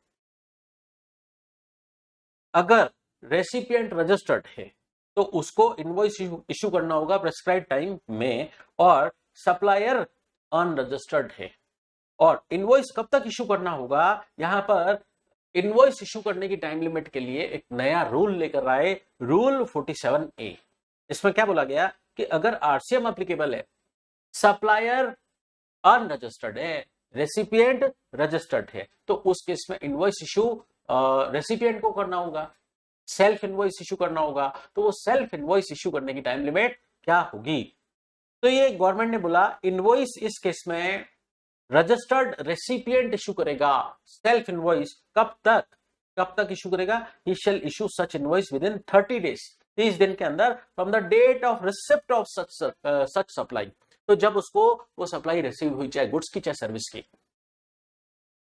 अगर रेसिपिएंट रजिस्टर्ड है तो उसको इनवॉइस इशू करना होगा प्रेस्क्राइब टाइम में, और सप्लायर अनरजिस्टर्ड है और इनवॉइस कब तक इशू करना होगा? यहां पर इनवॉइस इशू करने की टाइम लिमिट के लिए एक नया रूल लेकर आए, रूल 47A। इसमें क्या बोला गया कि अगर आरसीएम एप्लीकेबल है, सप्लायर अनरजिस्टर्ड है, रेसिपिएंट रजिस्टर्ड है, तो उस केस में इनवॉइस इशू रेसिपिएंट को करना होगा, सेल्फ इनवॉइस इशू करना होगा। तो वो सेल्फ इनवॉइस इशू करने की टाइम लिमिट क्या होगी? तो ये गवर्नमेंट ने बोला इनवॉइस इस केस में रजिस्टर्ड रेसिपिएंट इशू करेगा सेल्फ इनवॉइस। कब तक इशू करेगा? He shall issue such invoice within 30 days, 30 दिन के अंदर from the date of receipt of such supply. तो जब उसको वो सप्लाई रिसीव हुई, चाहे गुड्स की चाहे सर्विस की,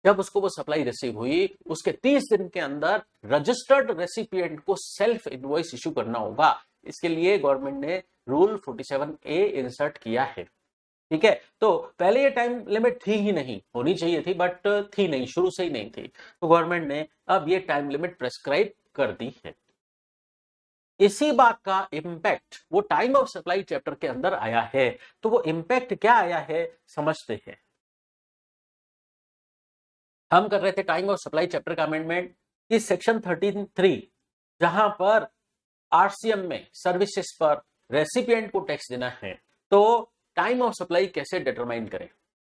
जब उसको वो सप्लाई रिसीव हुई उसके 30 दिन के अंदर रजिस्टर्ड रेसिपिएंट को सेल्फ इनवॉइस इशू करना होगा। इसके लिए गवर्नमेंट ने रूल 47A इंसर्ट किया है। ठीक है, तो पहले ये टाइम लिमिट थी ही नहीं, होनी चाहिए थी बट थी नहीं, शुरू से ही नहीं थी, तो गवर्नमेंट ने अब ये टाइम लिमिट प्रेस्क्राइब कर दी है। इसी बात का इंपैक्ट वो टाइम ऑफ सप्लाई चैप्टर के अंदर आया है। तो वो इंपैक्ट क्या आया है समझते हैं। हम कर रहे थे टाइम ऑफ सप्लाई चैप्टर का अमेंडमेंट कि सेक्शन 13(3) जहां पर आरसीएम में सर्विसेज पर रेसिपिएंट को टैक्स देना है, तो टाइम ऑफ सप्लाई कैसे डिटरमाइन करें।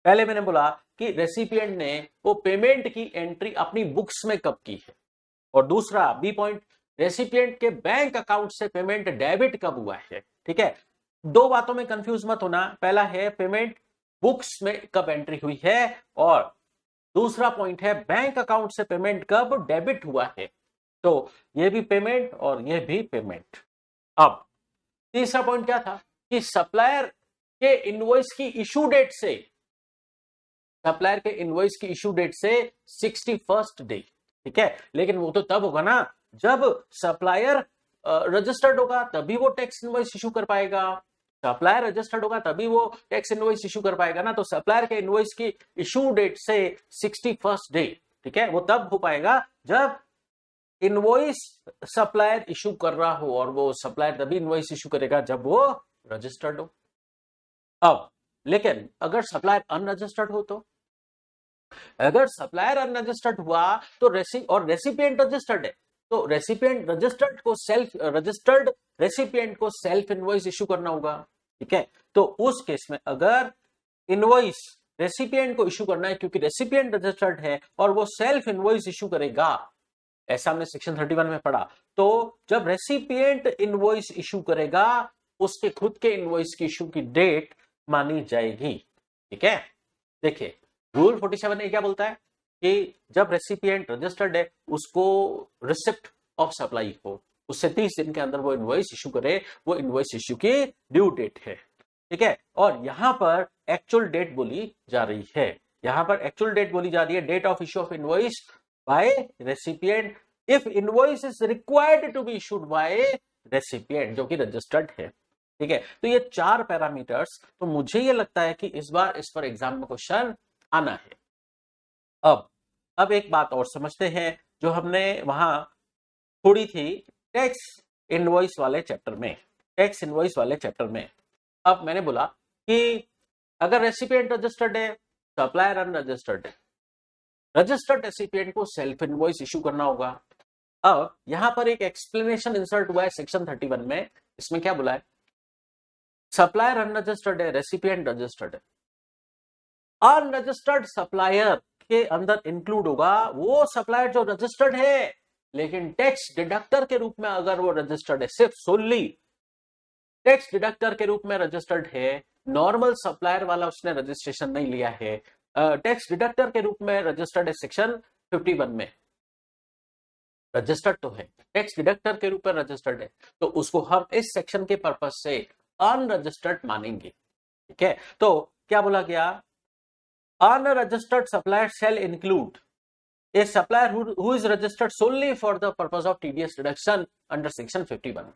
पहले मैंने बोला कि रेसिपिएंट ने वो पेमेंट की एंट्री अपनी बुक्स में कब की है, और दूसरा बी पॉइंट, रेसिपिएंट के बैंक अकाउंट से पेमेंट डेबिट कब हुआ है। ठीक है, दो बातों में कंफ्यूज मत होना। पहला है पेमेंट बुक्स में कब एंट्री हुई है, और दूसरा पॉइंट है बैंक अकाउंट से पेमेंट कब डेबिट हुआ है। तो ये भी पेमेंट और ये भी पेमेंट। अब तीसरा पॉइंट क्या था कि सप्लायर के इनवॉइस की इशू डेट से, सप्लायर के इनवॉइस की इशू डेट से 61st डे। ठीक है, लेकिन वो तो तब होगा ना जब सप्लायर रजिस्टर्ड होगा, तभी वो टैक्स इनवॉइस इशू कर पाएगा। सप्लायर रजिस्टर्ड होगा तभी वो टैक्स इनवॉइस इशू कर पाएगा ना। तो सप्लायर के इनवॉइस की इशू डेट से 61st डे, ठीक है, वो तब हो पाएगा जब इनवॉइस सप्लायर इशू कर रहा हो, और वो सप्लायर तभी इनवॉइस इशू करेगा जब वो रजिस्टर्ड हो। अब लेकिन अगर सप्लायर अनरजिस्टर्ड हो, तो अगर सप्लायर अनरजिस्टर्ड हुआ तो रेसिपिएंट रजिस्टर्ड है, तो रेसिपिएंट रजिस्टर्ड को सेल्फ रजिस्टर्ड रेसिपिएंट को सेल्फ इनवॉइस इशू करना होगा। ठीक है, तो उस केस में अगर इनवॉइस रेसिपिएंट को इशू करना है क्योंकि रेसिपिएंट रजिस्टर्ड है और वो सेल्फ इनवॉइस इशू करेगा, ऐसा हमने सेक्शन 31 में पढ़ा, तो जब रेसिपिएंट इनवॉइस इशू करेगा उसके खुद के इनवॉइस की इशू की डेट मानी जाएगी। ठीक है, देखिए रूल 47 ने क्या बोलता है कि जब रेसिपिएंट रजिस्टर्ड है उसको रिसिप्ट ऑफ सप्लाई हो, उससे 30 दिन के अंदर वो इनवॉइस इशू करे, वो इनवॉइस इशू की ड्यू डेट है। ठीक है, और यहां पर एक्चुअल डेट बोली जा रही है, यहां पर एक्चुअल डेट बोली जा रही है, date of issue of invoice by recipient if invoice is required to be issued by recipient जो कि रजिस्टर्ड है। ठीक है, तो ये 4 पैरामीटर्स, तो मुझे ये लगता है कि इस बार इस पर एग्जाम में क्वेश्चन आना है। अब एक बात और समझते हैं जो हमने वहां थोड़ी थी टैक्स इनवॉइस वाले चैप्टर में, टैक्स इनवॉइस वाले चैप्टर में। अब मैंने बोला कि अगर रेसिपिएंट रजिस्टर्ड है, सप्लायर अनरजिस्टर्ड है, रजिस्टर्ड रेसिपिएंट को सेल्फ इनवॉइस इशू करना होगा। अब यहां पर एक एक्सप्लेनेशन इंसर्ट हुआ है सेक्शन 31 में, इसमें क्या बोला है, सप्लायर अनरजिस्टर्ड है, रेसिपिएंट रजिस्टर्ड है, अनरजिस्टर्ड सप्लायर के अंदर इंक्लूड होगा वो सप्लायर जो रजिस्टर्ड है लेकिन टैक्स डिडक्टर के रूप में अगर वो रजिस्टर्ड है, सिर्फ सोली टैक्स डिडक्टर के रूप में रजिस्टर्ड है, नॉर्मल सप्लायर वाला उसने रजिस्ट्रेशन नहीं लिया है, टैक्स डिडक्टर के रूप में रजिस्टर्ड है, सेक्शन 51 में रजिस्टर्ड तो है, टैक्स डिडक्टर के रूप में रजिस्टर्ड है, तो उसको हम इस सेक्शन के पर्पज से अनरजिस्टर्ड मानेंगे। ठीक है, तो क्या बोला गया, unregistered supplier shall include a supplier who is registered solely for the purpose of TDS deduction under section 51।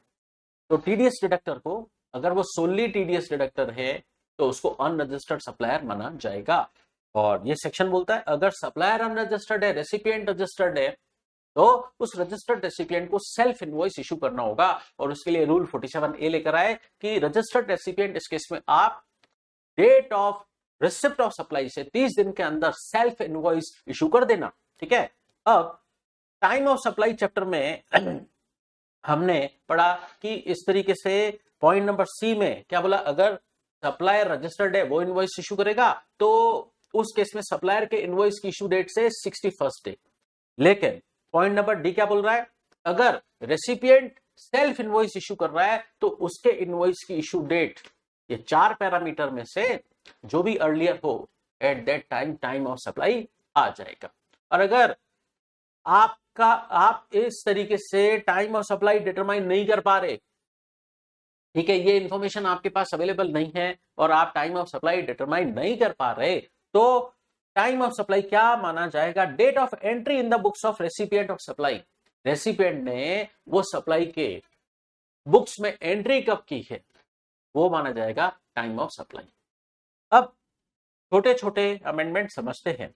तो TDS डिडक्टर को अगर वो सोली TDS डिडक्टर है तो उसको अनरजिस्टर्ड सप्लायर माना जाएगा। और ये सेक्शन बोलता है अगर सप्लायर अनरजिस्टर्ड है, रेसिपिएंट रजिस्टर्ड है, तो उस रजिस्टर्ड रेसिपिएंट को सेल्फ इनवॉइस इशू करना होगा। और उसके लिए रूल 47A लेकर आए कि रजिस्टर्ड रेसिपिएंट, इस केस में आप date of receipt of supply से 30 दिन के अंदर सेल्फ इनवॉइस इशू कर देना। ठीक है, अब टाइम ऑफ सप्लाई चैप्टर में हमने पढ़ा कि इस तरीके से पॉइंट नंबर सी में क्या बोला, अगर सप्लायर रजिस्टर्ड है वो इनवॉइस इशू करेगा तो उस केस में सप्लायर के इनवॉइस की इशू डेट से 61st डे। लेकिन पॉइंट नंबर डी क्या बोल रहा है, अगर रेसिपिएंट सेल्फ इनवॉइस इशू कर रहा है तो उसके इनवॉइस की इशू डेट, ये 4 पैरामीटर में से जो भी अर्लियर हो at that time time of supply आ जाएगा। और अगर आप इस तरीके से टाइम ऑफ सप्लाई डिटरमाइन नहीं कर पा रहे, ठीक है, ये इंफॉर्मेशन आपके पास अवेलेबल नहीं है और आप टाइम ऑफ सप्लाई डिटरमाइन नहीं कर पा रहे, तो टाइम ऑफ सप्लाई क्या माना जाएगा, date of entry in the books of recipient of supply, recipient ने वो सप्लाई के बुक्स में एंट्री कब की है वो माना जाएगा टाइम ऑफ सप्लाई। अब छोटे छोटे अमेंडमेंट समझते हैं।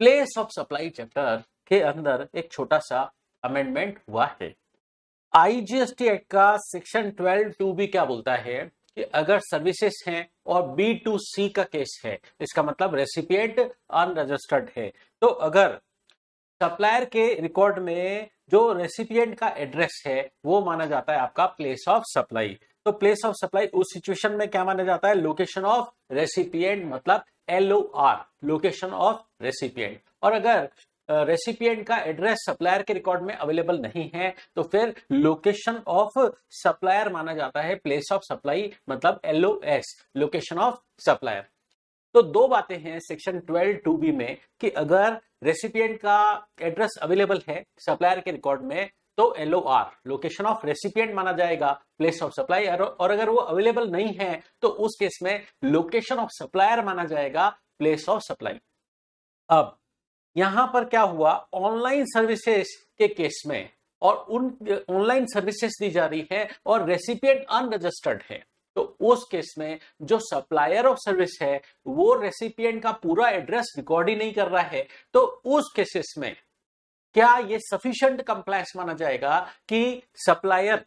प्लेस ऑफ सप्लाई चैप्टर के अंदर एक छोटा सा अमेंडमेंट हुआ है। आईजीएसटी एक्ट का सेक्शन 12(2)B क्या बोलता है कि अगर सर्विसेज हैं और B2C का केस है, इसका मतलब रेसिपिएंट अनरजिस्टर्ड है, तो अगर सप्लायर के रिकॉर्ड में जो रेसिपिएंट का एड्रेस है वो माना जाता है आपका प्लेस ऑफ सप्लाई। तो प्लेस ऑफ सप्लाई उस सिचुएशन में क्या माना जाता है, लोकेशन ऑफ रेसिपिएंट, मतलब LOR, लोकेशन ऑफ रेसिपिएंट। और अगर रेसिपिएंट का एड्रेस सप्लायर के रिकॉर्ड में अवेलेबल नहीं है तो फिर लोकेशन ऑफ सप्लायर माना जाता है प्लेस ऑफ सप्लाई, मतलब LOS, लोकेशन ऑफ सप्लायर। तो 2 बातें हैं सेक्शन 12(2)B में कि अगर रेसिपिएंट का एड्रेस अवेलेबल है सप्लायर के रिकॉर्ड में तो LOR, लोकेशन ऑफ रेसिपिएंट माना जाएगा प्लेस ऑफ सप्लाई, और अगर वो अवेलेबल नहीं है तो उस केस में लोकेशन ऑफ सप्लायर माना जाएगा प्लेस ऑफ सप्लाई। अब यहां पर क्या हुआ, ऑनलाइन सर्विसेज के केस में, और उन ऑनलाइन सर्विसेज दी जा रही है और रेसिपिएंट अनरजिस्टर्ड है, तो उस केस में जो सप्लायर ऑफ सर्विस है वो रेसिपिएंट का पूरा एड्रेस रिकॉर्ड ही नहीं कर रहा है, तो उस केसेस में क्या ये सफिशिएंट कंप्लायंस माना जाएगा कि सप्लायर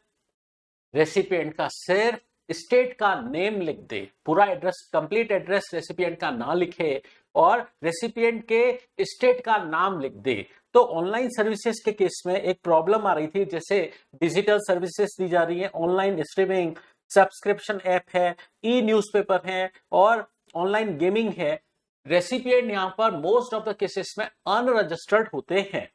रेसिपिएंट का सिर्फ स्टेट का नेम लिख दे, पूरा एड्रेस, कंप्लीट एड्रेस रेसिपिएंट का ना लिखे और रेसिपिएंट के स्टेट का नाम लिख दे। तो ऑनलाइन सर्विसेज के केस में एक प्रॉब्लम आ रही थी, जैसे डिजिटल सर्विसेज दी जा रही है, ऑनलाइन स्ट्रीमिंग, सब्सक्रिप्शन ऐप है, ई न्यूज़पेपर है और ऑनलाइन गेमिंग है, रेसिपिएंट यहाँ पर मोस्ट ऑफ द केसेस में अनरजिस्टर्ड होते हैं।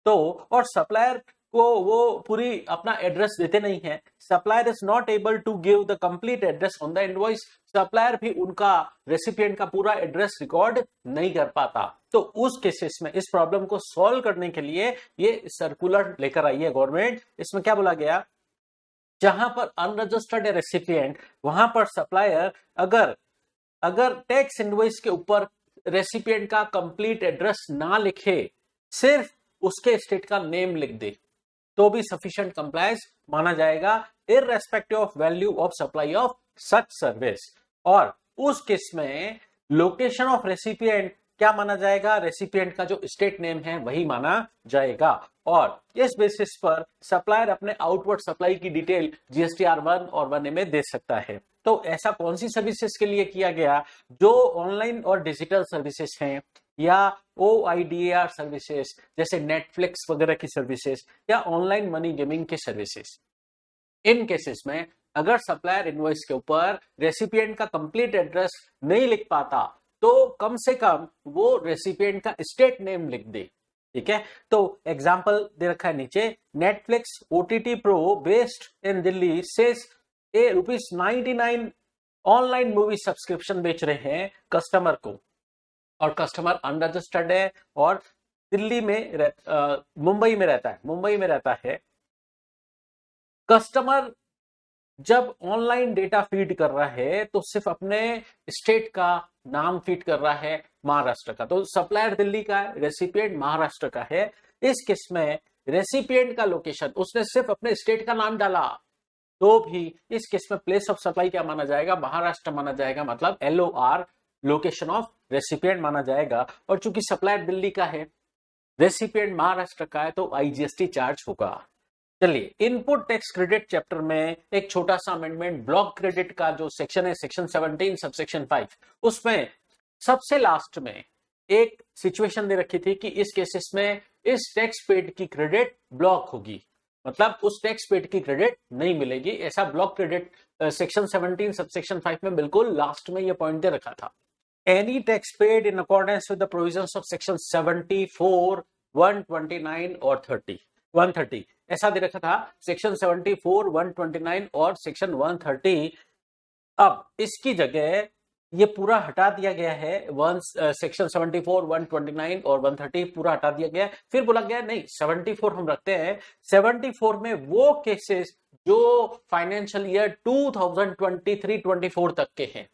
तो और सप्लायर को वो पूरी अपना एड्रेस देते नहीं है। Supplier is not able to give the complete address on the invoice. Supplier भी उनका रेसिपिएंट का पूरा एड्रेस रिकॉर्ड नहीं कर पाता। तो उस केसेस में इस प्रॉब्लम को सॉल्व करने के लिए ये सर्कुलर लेकर आई है गवर्नमेंट। इसमें क्या बोला गया, जहां पर अनरजिस्टर्ड है रेसिपिएंट, वहां पर सप्लायर अगर टैक्स इनवॉइस के ऊपर रेसिपिएंट का कंप्लीट एड्रेस ना लिखे, सिर्फ उसके स्टेट का नेम लिख दे, तो भी सफिशिएंट कंप्लायंस माना जाएगा, irrespective of value of supply of such service. और उस केस में लोकेशन ऑफ रेसिपिएंट क्या माना जाएगा, रेसिपिएंट का जो स्टेट नेम है वही माना जाएगा। और इस बेसिस पर सप्लायर अपने आउटवर्ड सप्लाई की डिटेल जीएसटीआर 1 और 1A में दे सकता है। तो ऐसा कौन सी सर्विसेज के लिए किया गया, जो ऑनलाइन और डिजिटल सर्विसेज हैं या OIDAR सर्विसेज जैसे नेटफ्लिक्स वगैरह की सर्विसेज या ऑनलाइन मनी गेमिंग की सर्विसेज। इन केसेस में अगर सप्लायर इनवॉइस के ऊपर रेसिपिएंट का कंप्लीट एड्रेस नहीं लिख पाता, तो कम से कम वो रेसिपिएंट का स्टेट नेम लिख दे। ठीक है, तो एग्जांपल दे रखा है नीचे, Netflix OTT pro based in Delhi says A ₹99 online movie subscription बेच रहे हैं कस्टमर को, और कस्टमर अनरजिस्टर्ड है और दिल्ली में मुंबई में रहता है। कस्टमर जब ऑनलाइन डेटा फीड कर रहा है तो सिर्फ अपने स्टेट का नाम फीड कर रहा है, महाराष्ट्र का। तो सप्लायर दिल्ली का है, रेसिपिएंट महाराष्ट्र का है। इस केस में रेसिपिएंट का लोकेशन उसने सिर्फ अपने स्टेट का नाम डाला, तो भी इस केस में प्लेस ऑफ सप्लाई क्या माना जाएगा, महाराष्ट्र माना जाएगा, मतलब LOR लोकेशन ऑफ रेसिपिएंट माना जाएगा। और चूंकि सप्लायर दिल्ली का है, रेसिपिएंट महाराष्ट्र का है, तो IGST चार्ज होगा। चलिए, इनपुट टैक्स क्रेडिट चैप्टर में एक छोटा सा अमेंडमेंट, ब्लॉक क्रेडिट का जो सेक्शन है, सेक्शन 17 सबसेक्शन 5, उसमें सबसे लास्ट में एक सिचुएशन दे रखी थी कि इस केसेस में इस टैक्स पेड की क्रेडिट ब्लॉक होगी, मतलब उस टैक्स पेड की क्रेडिट नहीं मिलेगी। ऐसा ब्लॉक क्रेडिट सेक्शन 17 सबसेक्शन 5 में बिल्कुल लास्ट में यह पॉइंट दे रखा था। Any tax paid in accordance with the provisions of section 74, 129 और 130 ऐसा दे रखा था, सेक्शन 74, 129 और सेक्शन 130। अब इसकी जगह ये पूरा हटा दिया गया है, सेक्शन 74, 129 और 130 पूरा हटा दिया गया। फिर बोला गया नहीं, 74 हम रखते हैं। 74 में वो केसेस जो फाइनेंशियल ईयर 2023-24 तक के हैं,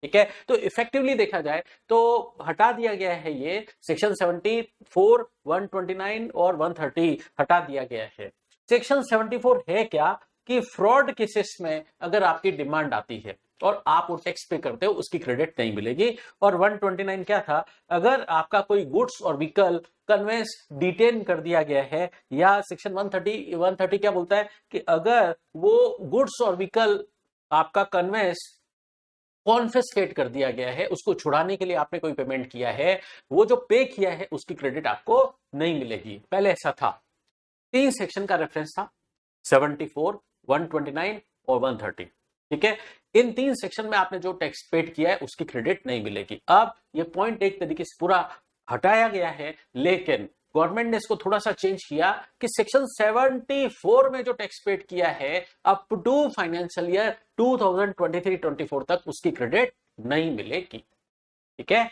ठीक है। तो इफेक्टिवली देखा जाए तो हटा दिया गया है, ये सेक्शन 74, 129 और 130 हटा दिया गया है। सेक्शन 74 है क्या कि फ्रॉड केसेस में अगर आपकी डिमांड आती है और आप वो टैक्स पे करते हो, उसकी क्रेडिट नहीं मिलेगी। और 129 क्या था, अगर आपका कोई गुड्स और व्हीकल कन्वेंस डिटेन कर दिया गया है, या सेक्शन 130 क्या बोलता है कि अगर वो गुड्स और व्हीकल आपका कन्वेंस कॉन्फिस्केट कर दिया गया है, उसको छुड़ाने के लिए आपने कोई पेमेंट किया है, वो जो पे किया है उसकी क्रेडिट आपको नहीं मिलेगी। पहले ऐसा था, 3 सेक्शन का रेफरेंस था, 74, 129 और 130, ठीक है। इन 3 सेक्शन में आपने जो टैक्स पेड किया है उसकी क्रेडिट नहीं मिलेगी। अब ये पॉइंट एक तरीके से पूरा हटाया गया है, लेकिन गवर्नमेंट ने इसको थोड़ा सा चेंज किया कि सेक्शन 74 में जो टैक्स पेड किया है अप टू फाइनेंशियल ईयर 2023-24 तक उसकी क्रेडिट नहीं मिलेगी, ठीक है।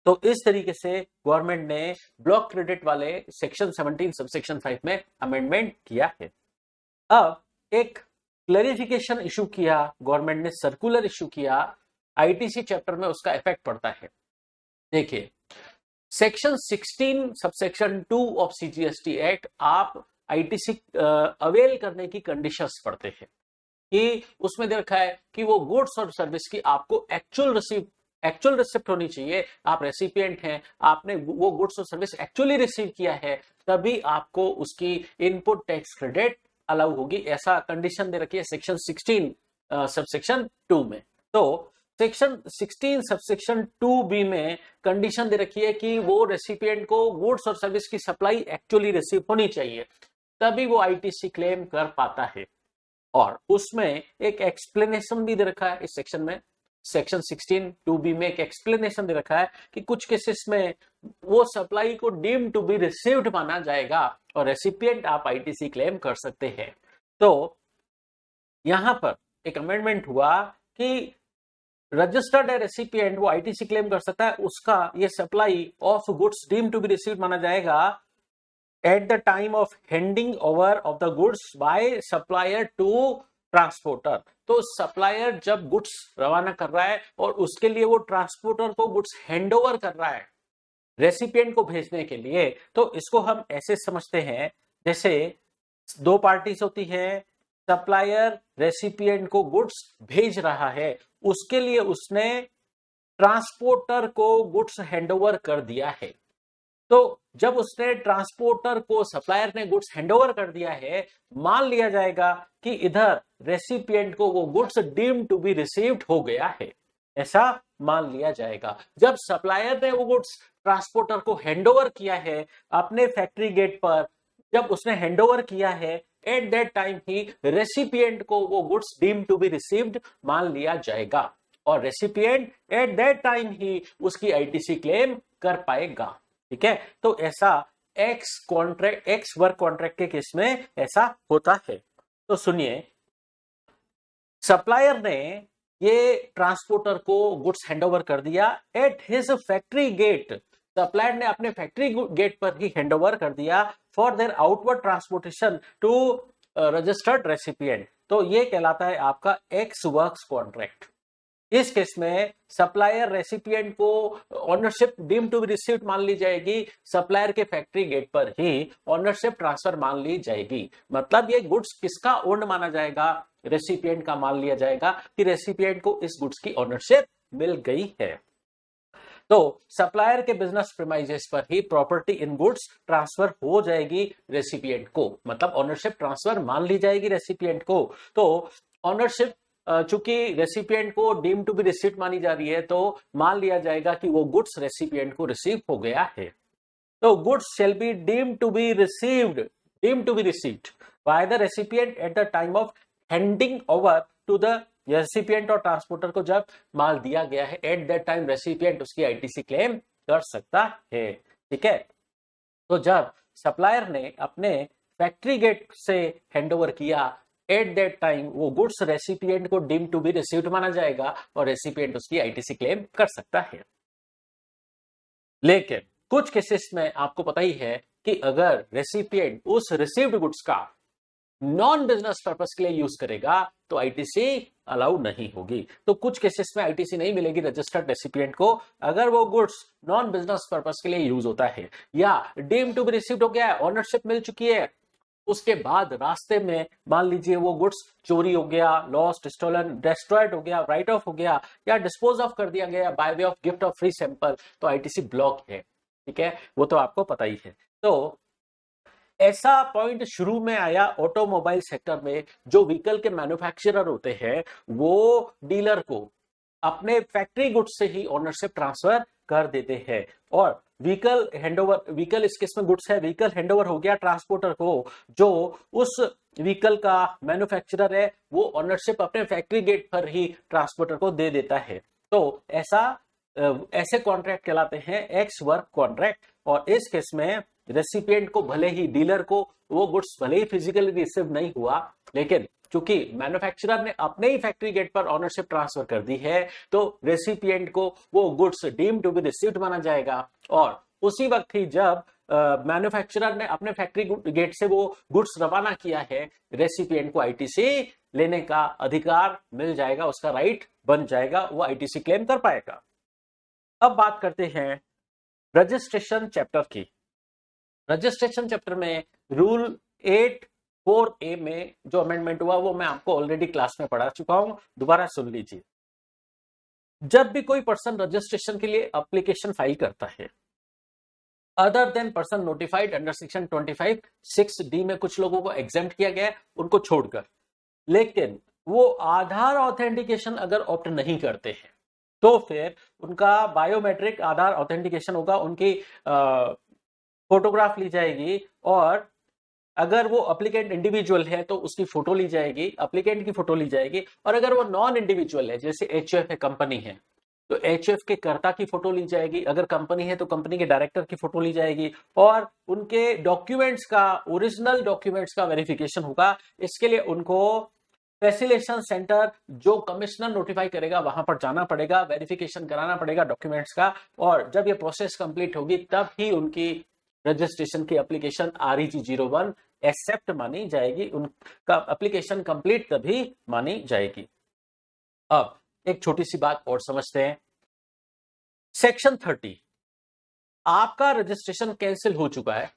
तो इस तरीके से गवर्नमेंट ने ब्लॉक क्रेडिट वाले सेक्शन 17 सबसेक्शन 5 में अमेंडमेंट किया है। अब एक क्लैरिफिकेशन इशू किया गवर्नमेंट ने, सर्कुलर इशू किया, ITC चैप्टर में उसका इफेक्ट पड़ता है। देखिए, section 16 subsection 2 of CGST act, आप ITC अवेल करने की कंडीशंस पढ़ते हैं कि उसमें दे रखा है कि वो गुड्स और सर्विस की आपको एक्चुअल रिसिप्ट होनी चाहिए। आप रेसिपिएंट हैं, आपने वो गुड्स और सर्विस एक्चुअली रिसीव किया है, तभी आपको उसकी इनपुट टैक्स क्रेडिट अलाउ होगी। ऐसा कंडीशन दे रखी है सेक्शन 16 सबसेक्शन 2 में। तो सेक्शन 16 सबसेक्शन 2B में कंडीशन दे रखी है कि वो रेसिपिएंट को गुड्स और सर्विस की सप्लाई एक्चुअली रिसीव होनी चाहिए, तभी वो ITC क्लेम कर पाता है। और उसमें एक एक्सप्लेनेशन भी दे रखा है इस सेक्शन में, सेक्शन 16 2B में एक एक्सप्लेनेशन दे रखा है कि कुछ केसेस में वो सप्लाई को डीम टू बी रिसीव्ड माना जाएगा और रेसिपिएंट आप आईटीसी क्लेम कर सकते हैं। तो यहां पर एक अमेंडमेंट हुआ कि रजिस्टर्ड रेसिपिएंट वो आईटीसी क्लेम कर सकता है, उसका ये supply of goods deem to be received माना जाएगा at the time of handing over of the goods by supplier to transporter. तो सप्लायर जब गुड्स रवाना कर रहा है और उसके लिए वो ट्रांसपोर्टर को गुड्स हैंड ओवर कर रहा है रेसिपिएंट को भेजने के लिए, तो इसको हम ऐसे समझते हैं जैसे दो पार्टीज होती है, सप्लायर रेसिपिएंट को गुड्स भेज रहा है, उसके लिए उसने ट्रांसपोर्टर को गुड्स हैंडओवर कर दिया है। तो जब उसने ट्रांसपोर्टर को सप्लायर ने गुड्स हैंडओवर कर दिया है, मान लिया जाएगा कि इधर रेसिपिएंट को वो goods deemed to be received हो गया है, ऐसा मान लिया जाएगा। जब सप्लायर ने वो गुड्स ट्रांसपोर्टर को हैंडओवर किया है अपने फैक्ट्री गेट पर, जब उसने हैंडओवर किया है, एट दैट टाइम ही रेसिपिएंट को वो goods deemed to be received मान लिया जाएगा और रेसिपिएंट एट दैट टाइम ही उसकी आईटीसी क्लेम कर पाएगा। ठीक है, तो ऐसा एक्स वर्क कॉन्ट्रैक्ट के केस में ऐसा होता है। तो सुनिए, सप्लायर ने ये ट्रांसपोर्टर को गुड्स हैंडओवर कर दिया at his factory gate, supplier ने अपने फैक्ट्री गेट पर ही हैंडओवर कर दिया for their outward transportation to registered recipient. तो ये कहलाता है आपका एक्स वर्क्स कॉन्ट्रैक्ट। इस केस में सप्लायर रेसिपिएंट को ownership deem to be received मान ली जाएगी, सप्लायर के फैक्ट्री गेट पर ही ऑनरशिप ट्रांसफर मान ली जाएगी। मतलब ये गुड्स किसका ओन्ड माना जाएगा, रेसिपिएंट का मान लिया जाएगा कि रेसिपिएंट को इस गुड्स की ऑनरशिप मिल गई है। तो सप्लायर के बिजनेस प्रीमाइसेस पर ही प्रॉपर्टी इन गुड्स ट्रांसफर हो जाएगी रेसिपिएंट को, मतलब ऑनरशिप ट्रांसफर मान ली जाएगी रेसिपिएंट को। तो ऑनरशिप चूंकि रेसिपिएंट को डीम टू बी रिसीव्ड मानी जा रही है, तो मान लिया जाएगा कि वो गुड्स रेसिपिएंट को रिसीव हो गया है। तो goods shall be deem to be received by the recipient at the time of handing over to the recipient और ट्रांसपोर्टर को जब माल दिया गया है, एट दैट टाइम रेसिपिएंट उसकी आईटीसी क्लेम कर सकता है। ठीक है, तो जब सप्लायर ने अपने फैक्ट्री गेट से हैंडओवर किया, एट दैट टाइम वो गुड्स रेसिपिएंट को डीम टू बी रिसीव्ड माना जाएगा और रेसिपिएंट उसकी आईटीसी क्लेम कर सकता है। लेकिन कुछ केसेस में आपको पता ही है कि अगर रेसिपिएंट उस रिसीव्ड गुड्स का नॉन बिजनेस पर्पस के लिए यूज करेगा तो आईटीसी अलाउ नहीं होगी। तो कुछ केसेस में आईटीसी नहीं मिलेगी रजिस्टर्ड रेसिपिएंट को अगर वो गुड्स नॉन बिजनेस पर्पस के लिए यूज होता है या डीम टू बी रिसीव्ड हो गया है, ऑनरशिप मिल चुकी है, उसके बाद रास्ते में मान लीजिए वो गुड्स चोरी हो गया, लॉस्ट, स्टोलन, डिस्ट्रॉयड हो गया, राइट ऑफ हो गया या डिस्पोज ऑफ कर दिया गया by way of gift of free sample, तो आईटीसी ब्लॉक है। ठीक है, वो तो आपको पता ही है। तो ऐसा पॉइंट शुरू में आया ऑटोमोबाइल सेक्टर में, जो व्हीकल के मैन्युफैक्चरर होते हैं वो डीलर को अपने फैक्ट्री गुड्स से ही ओनरशिप ट्रांसफर कर देते हैं और व्हीकल इस केस में गुड्स है, व्हीकल हैंडओवर हो गया ट्रांसपोर्टर को, जो उस व्हीकल का मैन्युफैक्चरर है वो ओनरशिप अपने फैक्ट्री गेट पर ही ट्रांसपोर्टर को दे देता है। तो ऐसे कॉन्ट्रैक्ट कहलाते हैं एक्स वर्क कॉन्ट्रैक्ट। और इस केस में रेसिपिएंट को भले ही, डीलर को वो गुड्स भले ही फिजिकली रिसीव नहीं हुआ, लेकिन चूंकि मैन्युफैक्चरर ने अपने ही फैक्ट्री गेट पर ओनरशिप ट्रांसफर कर दी है, तो रेसिपिएंट को वो goods deem to be received माना जाएगा और उसी वक्त ही जब मैन्युफैक्चरर ने अपने फैक्ट्री गेट से वो गुड्स रवाना किया है, रेसिपिएंट को आईटीसी लेने का अधिकार मिल जाएगा, उसका राइट बन जाएगा, वो आईटीसी क्लेम कर पाएगा। अब बात करते हैं रजिस्ट्रेशन चैप्टर की। रजिस्ट्रेशन चैप्टर में रूल 8(4)A में जो अमेंडमेंट हुआ वो मैं आपको ऑलरेडी क्लास में पढ़ा चुका हूं, दोबारा सुन लीजिए। जब भी कोई पर्सन रजिस्ट्रेशन के लिए एप्लीकेशन फाइल करता है, other than person notified under section 25(6)D में कुछ लोगों को एग्जेम्प्ट किया गया है उनको छोड़कर, लेकिन वो आधार ऑथेंटिकेशन अगर ऑप्ट नहीं करते हैं तो फिर उनका बायोमेट्रिक आधार ऑथेंटिकेशन होगा, उनकी फोटोग्राफ ली जाएगी और अगर वो एप्लीकेंट इंडिविजुअल है तो उसकी फोटो ली जाएगी, एप्लीकेंट की फोटो ली जाएगी। और अगर वो नॉन इंडिविजुअल है, जैसे एचयूएफ है, कंपनी है, तो एचयूएफ के कर्ता की फोटो ली जाएगी। अगर कंपनी है तो कंपनी के डायरेक्टर की फोटो ली जाएगी और उनके डॉक्यूमेंट्स का, ओरिजिनल डॉक्यूमेंट्स का वेरिफिकेशन होगा। इसके लिए उनको फैसिलिटेशन सेंटर जो कमिश्नर नोटिफाई करेगा वहां पर जाना पड़ेगा, वेरिफिकेशन कराना पड़ेगा डॉक्यूमेंट्स का। और जब ये प्रोसेस कंप्लीट होगी तब ही उनकी रजिस्ट्रेशन की एप्लीकेशन REG01 एक्सेप्ट मानी जाएगी, उनका एप्लीकेशन कंप्लीट तभी मानी जाएगी। अब एक छोटी सी बात और समझते हैं। सेक्शन 30, आपका रजिस्ट्रेशन कैंसिल हो चुका है,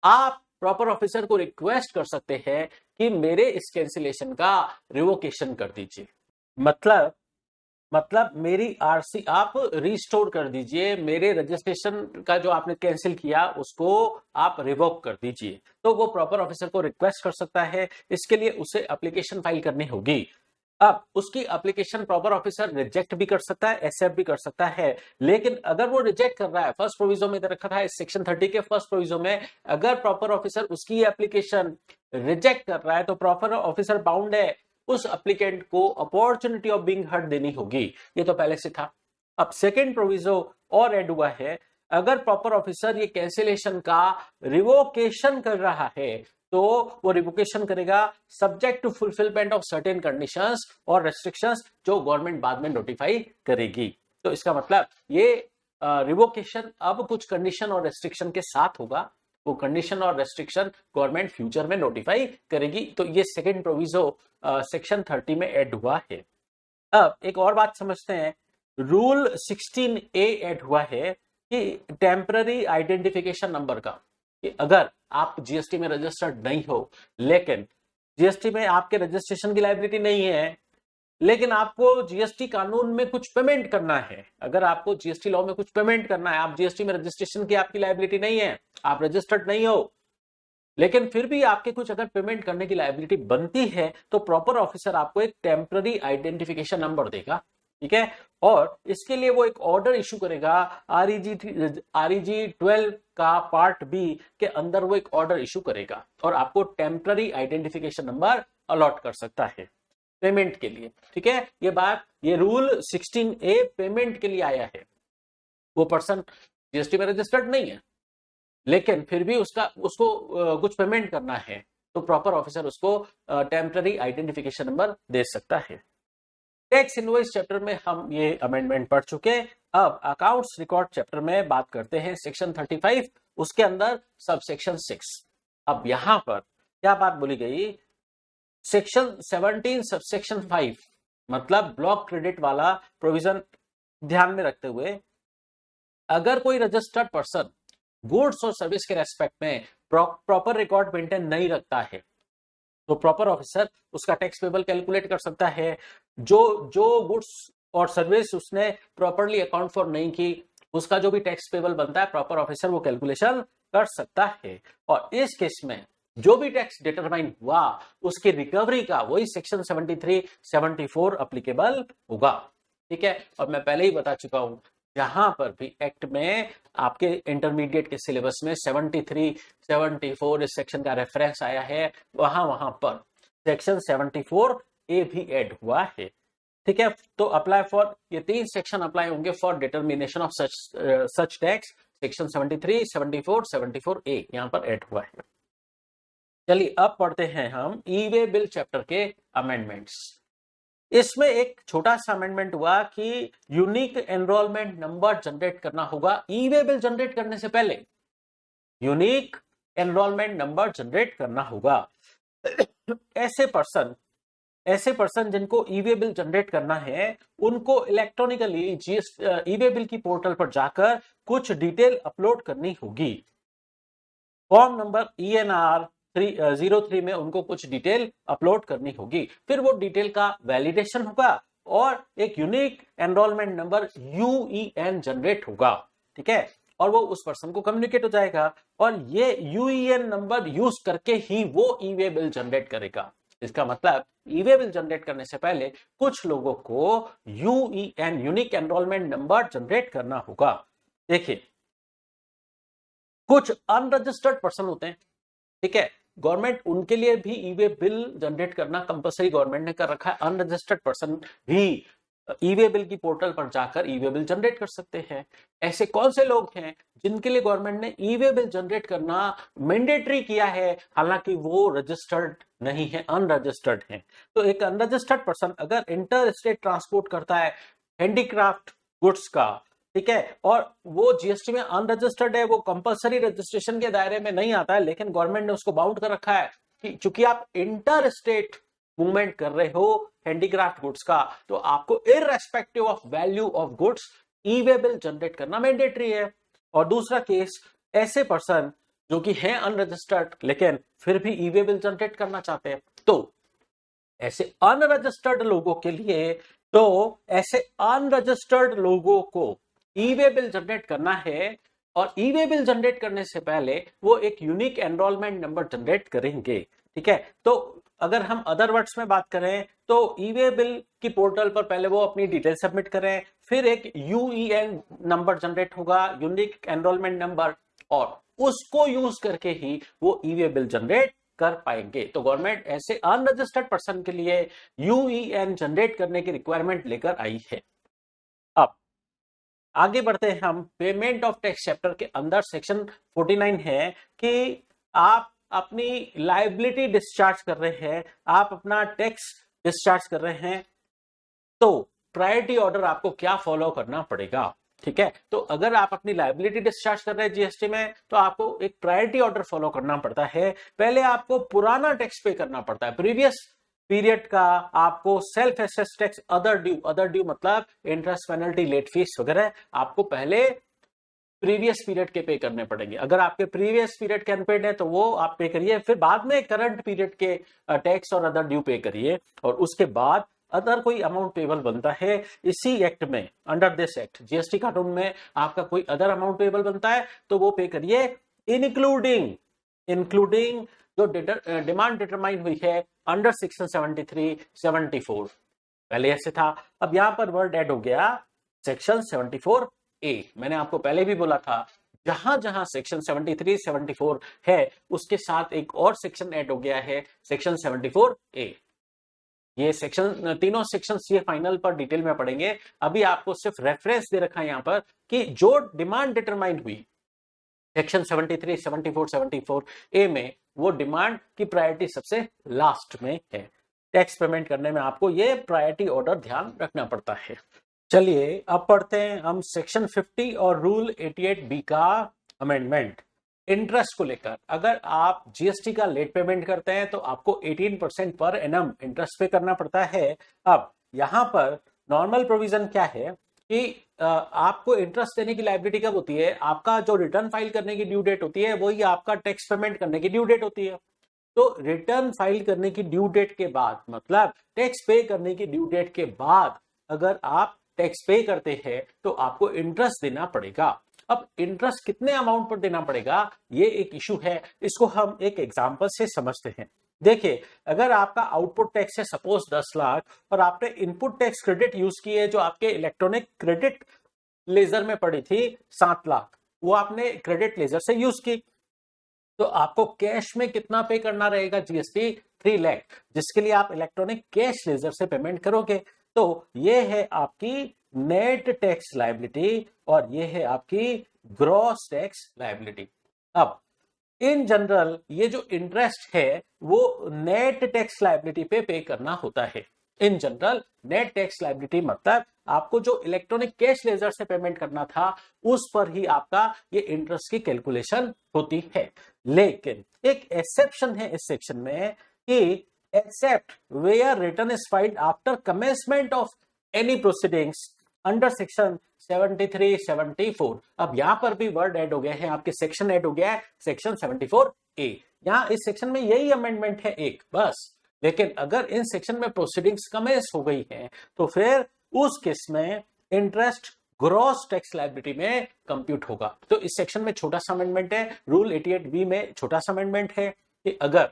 आप प्रॉपर ऑफिसर को रिक्वेस्ट कर सकते हैं कि मेरे इस कैंसिलेशन का रिवोकेशन कर दीजिए। मतलब मेरी आरसी आप रिस्टोर कर दीजिए, मेरे रजिस्ट्रेशन का जो आपने कैंसिल किया उसको आप रिवोक कर दीजिए। तो वो प्रॉपर ऑफिसर को रिक्वेस्ट कर सकता है। इसके लिए उसे एप्लीकेशन फाइल करनी होगी। अब उसकी एप्लीकेशन प्रॉपर ऑफिसर रिजेक्ट भी कर सकता है, एक्सेप्ट भी कर सकता है। लेकिन अगर वो रिजेक्ट कर रहा है, फर्स्ट प्रोविजो में रखा था सेक्शन 30 के फर्स्ट प्रोविजो में, अगर प्रॉपर ऑफिसर उसकी एप्लीकेशन रिजेक्ट कर रहा है तो प्रॉपर ऑफिसर बाउंड है उस एप्लीकेंट को अपॉर्चुनिटी ऑफ बीइंग हर्ड देनी होगी। ये तो पहले से था। अब सेकेंड प्रोविजो और ऐड हुआ है, अगर प्रॉपर ऑफिसर ये कैंसिलेशन का रिवोकेशन कर रहा है तो वो रिवोकेशन करेगा subject to fulfilment of certain conditions और रेस्ट्रिक्शंस जो गवर्नमेंट बाद में नोटिफाई करेगी। तो इसका मतलब ये रिवोकेशन अब कुछ कंडीशन और रेस्ट्रिक्शन के साथ होगा। वो कंडीशन और रेस्ट्रिक्शन गवर्नमेंट फ्यूचर में नोटिफाई करेगी। तो ये सेकेंड प्रोविजो सेक्शन 30 में ऐड हुआ है। अब एक और बात समझते हैं, रूल 16A ऐड हुआ है कि टेम्पररी आइडेंटिफिकेशन नंबर का, कि अगर आप जीएसटी में रजिस्टर्ड नहीं हो, लेकिन जीएसटी में आपके रजिस्ट्रेशन की लायबिलिटी नहीं है, लेकिन आपको जीएसटी कानून में कुछ पेमेंट करना है, अगर आपको जीएसटी लॉ में कुछ पेमेंट करना है, आप जीएसटी में रजिस्ट्रेशन की आपकी लायबिलिटी नहीं है, आप रजिस्टर्ड नहीं हो, लेकिन फिर भी आपके कुछ अगर पेमेंट करने की लायबिलिटी बनती है तो प्रॉपर ऑफिसर आपको एक टेम्पररी आइडेंटिफिकेशन नंबर देगा। ठीक है, और इसके लिए वो एक ऑर्डर इशू करेगा। REG 12 का पार्ट बी के अंदर वो एक ऑर्डर इशू करेगा और आपको टेम्पररी आइडेंटिफिकेशन नंबर अलॉट कर सकता है पेमेंट के लिए। ठीक है, ये रूल 16A पेमेंट के लिए आया है। वो पर्सन जीएसटी में रजिस्टर्ड नहीं है, लेकिन फिर भी उसको कुछ पेमेंट करना है तो प्रॉपर ऑफिसर उसको टेम्पररी आइडेंटिफिकेशन नंबर दे सकता है। टैक्स इनवॉइस चैप्टर में हम ये अमेंडमेंट पढ़ चुके। अब अकाउंट्स रिकॉर्ड चैप्टर में बात करते हैं सेक्शन 35, उसके अंदर सब सेक्शन 6। अब यहां पर क्या बात बोली गई, सेक्शन 17 सब सेक्शन 5 मतलब ब्लॉक क्रेडिट वाला प्रोविजन ध्यान में रखते हुए, अगर कोई रजिस्टर्ड पर्सन गुड्स और सर्विस के रेस्पेक्ट में प्रॉपर रिकॉर्ड मेंटेन नहीं रखता है तो प्रॉपर ऑफिसर उसका टैक्स पेबल कैलकुलेट कर सकता है। जो गुड्स और सर्विस उसने प्रॉपरली अकाउंट फॉर नहीं की, उसका जो भी टैक्स पेबल बनता है प्रॉपर ऑफिसर वो कैलकुलेशन कर सकता है। और इस केस में जो भी टैक्स डिटरमाइन हुआ उसकी रिकवरी का वही सेक्शन 73, 74 एप्लीकेबल होगा। ठीक है, और मैं पहले ही बता चुका हूं, जहां पर भी एक्ट में आपके इंटरमीडिएट के सिलेबस में 73, 74 इस सेक्शन का रेफरेंस आया है, वहां पर सेक्शन 74A भी ऐड हुआ है। ठीक है, तो अप्लाई फॉर ये 3 सेक्शन अप्लाई होंगे for determination of such tax. Section 73, 74, 74A यहां पर ऐड हुआ है। चलिए अब पढ़ते हैं हम ई वे बिल चैप्टर के अमेंडमेंट्स। इसमें एक छोटा सा अमेंडमेंट हुआ कि यूनिक एनरोलमेंट नंबर जनरेट करना होगा। ई वे बिल जनरेट करने से पहले यूनिक एनरोलमेंट नंबर जनरेट करना होगा। ऐसे पर्सन जिनको ई वे बिल जनरेट करना है उनको इलेक्ट्रॉनिकली ई वे बिल की पोर्टल पर जाकर कुछ डिटेल अपलोड करनी होगी। फॉर्म नंबर ENR 03 में उनको कुछ डिटेल अपलोड करनी होगी। फिर वो डिटेल का वैलिडेशन होगा और एक unique enrolment number UEN generate होगा। ठीक है, और वो उस पर्सन को कम्युनिकेट हो जाएगा और ये UEN नंबर यूज करके ही वो ई वे बिल जनरेट करेगा। इसका मतलब ई वे बिल जनरेट करने से पहले कुछ लोगों को UEN unique enrolment number generate करना होगा। देखिए, कुछ अनरजिस्टर्ड पर्सन होते हैं, ठीक है, गवर्नमेंट उनके लिए भी ई वे बिल जनरेट करना कंपलसरी गवर्नमेंट ने कर रखा है। अनरजिस्टर्ड पर्सन भी ई वे बिल की पोर्टल पर जाकर ई वे बिल जनरेट कर सकते हैं। ऐसे कौन से लोग हैं जिनके लिए गवर्नमेंट ने ई वे बिल जनरेट करना मैंडेटरी किया है, हालांकि वो रजिस्टर्ड नहीं है, अनरजिस्टर्ड है। तो एक अनरजिस्टर्ड पर्सन अगर इंटर स्टेट ट्रांसपोर्ट करता है हैंडीक्राफ्ट गुड्स का, ठीक है, और वो जीएसटी में अनरजिस्टर्ड है, वो कंपलसरी रजिस्ट्रेशन के दायरे में नहीं आता है, लेकिन गवर्नमेंट ने उसको बाउंड कर रखा है कि चूंकि आप इंटर स्टेट मूवमेंट कर रहे हो हैंडीक्राफ्ट गुड्स का, तो आपको irrespective of value of goods E way bill generate करना मैंडेटरी है। और दूसरा केस, ऐसे पर्सन जो कि है अनरजिस्टर्ड लेकिन फिर भी ई वे बिल जनरेट करना चाहते हैं, तो ऐसे अनरजिस्टर्ड लोगों के लिए, तो ऐसे अनरजिस्टर्ड लोगों को ई वे बिल जनरेट करना है, और ई वे बिल जनरेट करने से पहले वो एक यूनिक एनरोलमेंट नंबर जनरेट करेंगे, ठीक है। तो अगर हम अदर वर्ड्स में बात करें तो ई वे बिल की पोर्टल पर पहले वो अपनी डिटेल सबमिट करें, फिर एक यूईएन नंबर जनरेट होगा, यूनिक एनरोलमेंट नंबर, और उसको यूज करके ही वो ई वे बिल जनरेट कर पाएंगे। तो गवर्नमेंट ऐसे अनरजिस्टर्ड पर्सन के लिए यूईएन जनरेट करने की रिक्वायरमेंट लेकर आई है। अब आगे बढ़ते हैं हम। पेमेंट ऑफ टैक्स चैप्टर के अंदर सेक्शन 49 है कि आप अपनी लायबिलिटी डिस्चार्ज कर रहे हैं, आप अपना टैक्स डिस्चार्ज कर रहे हैं, तो प्रायोरिटी ऑर्डर आपको क्या फॉलो करना पड़ेगा, ठीक है। तो अगर आप अपनी लायबिलिटी डिस्चार्ज कर रहे हैं जीएसटी में, तो आपको एक प्रायोरिटी ऑर्डर फॉलो करना पड़ता है। पहले आपको पुराना टैक्स पे करना पड़ता है, प्रीवियस पीरियड का आपको self assess tax, other due मतलब इंटरेस्ट, पेनल्टी, लेट फीस वगैरह आपको पहले प्रीवियस पीरियड के पे करने पड़ेंगे। अगर आपके प्रीवियस पीरियड के अनपेड है तो वो आप पे करिए, फिर बाद में करंट पीरियड के टैक्स और अदर ड्यू पे करिए, और उसके बाद अदर कोई अमाउंट पेबल बनता है इसी एक्ट में, अंडर दिस एक्ट जीएसटी कानून में आपका कोई अदर अमाउंट पेबल बनता है तो वो पे करिए, इंक्लूडिंग जो डिमांड डिटरमाइन हुई है अंडर सेक्शन 73, 74। पहले ऐसे था, अब यहां पर वर्ड ऐड हो गया सेक्शन 74A। मैंने आपको पहले भी बोला था जहां जहां सेक्शन 73, 74 है उसके साथ एक और सेक्शन ऐड हो गया है, सेक्शन 74A। ये सेक्शन, तीनों सेक्शन ये फाइनल पर डिटेल में पढ़ेंगे, अभी आपको सिर्फ रेफरेंस दे रखा है यहां पर कि जो डिमांड डिटरमाइन हुई सेक्शन 73, 74, 74A में, वो डिमांड की प्रायोरिटी सबसे लास्ट में है। टैक्स पेमेंट करने में आपको ये प्रायोरिटी ऑर्डर ध्यान रखना पड़ता है। चलिए अब पढ़ते हैं हम सेक्शन 50 और रूल 88B का अमेंडमेंट। इंटरेस्ट को लेकर, अगर आप जीएसटी का लेट पेमेंट करते हैं तो आपको 18% पर एनम इंटरेस्ट पे करना पड़ता है। अब यहां पर नॉर्मल प्रोविजन क्या है कि आपको इंटरेस्ट देने की लायबिलिटी कब होती है, आपका जो रिटर्न फाइल करने की ड्यू डेट होती है वही आपका टैक्स पेमेंट करने की ड्यू डेट होती है। तो रिटर्न फाइल करने की ड्यू डेट के बाद, मतलब टैक्स पे करने की ड्यू डेट के बाद अगर आप टैक्स पे करते हैं तो आपको इंटरेस्ट देना पड़ेगा। अब इंटरेस्ट कितने अमाउंट पर देना पड़ेगा ये एक इशू है, इसको हम एक एग्जांपल से समझते हैं। देखिए, अगर आपका आउटपुट टैक्स है सपोज 10 लाख और आपने इनपुट टैक्स क्रेडिट यूज की है जो आपके इलेक्ट्रॉनिक क्रेडिट लेजर में पड़ी थी 7 लाख, वो आपने क्रेडिट लेजर से यूज की, तो आपको कैश में कितना पे करना रहेगा जीएसटी, 3 लाख, जिसके लिए आप इलेक्ट्रॉनिक कैश लेजर से पेमेंट करोगे। तो ये है आपकी नेट टैक्स लायबिलिटी और ये है आपकी ग्रॉस टैक्स लायबिलिटी। अब इन जनरल ये जो इंटरेस्ट है वो नेट टैक्स लायबिलिटी पे करना होता है। In general net tax liability मतलब आपको जो इलेक्ट्रॉनिक कैश लेजर से पेमेंट करना था उस पर ही आपका ये इंटरेस्ट की कैलकुलेशन होती है। लेकिन एक एक्सेप्शन है इस सेक्शन में कि except where return is filed after commencement of any proceedings under section 73, 74। अब यहां पर भी वर्ड ऐड हो गया है, आपके सेक्शन ऐड हो गया है सेक्शन 74A। यहां इस सेक्शन में यही अमेंडमेंट है एक बस, लेकिन अगर इन सेक्शन में प्रोसीडिंग्स कमेंस हो गई हैं तो फिर उस केस में इंटरेस्ट ग्रॉस टैक्स लायबिलिटी में कंप्यूट होगा। तो इस सेक्शन में छोटा सा अमेंडमेंट है, रूल 88B में छोटा सा अमेंडमेंट है कि अगर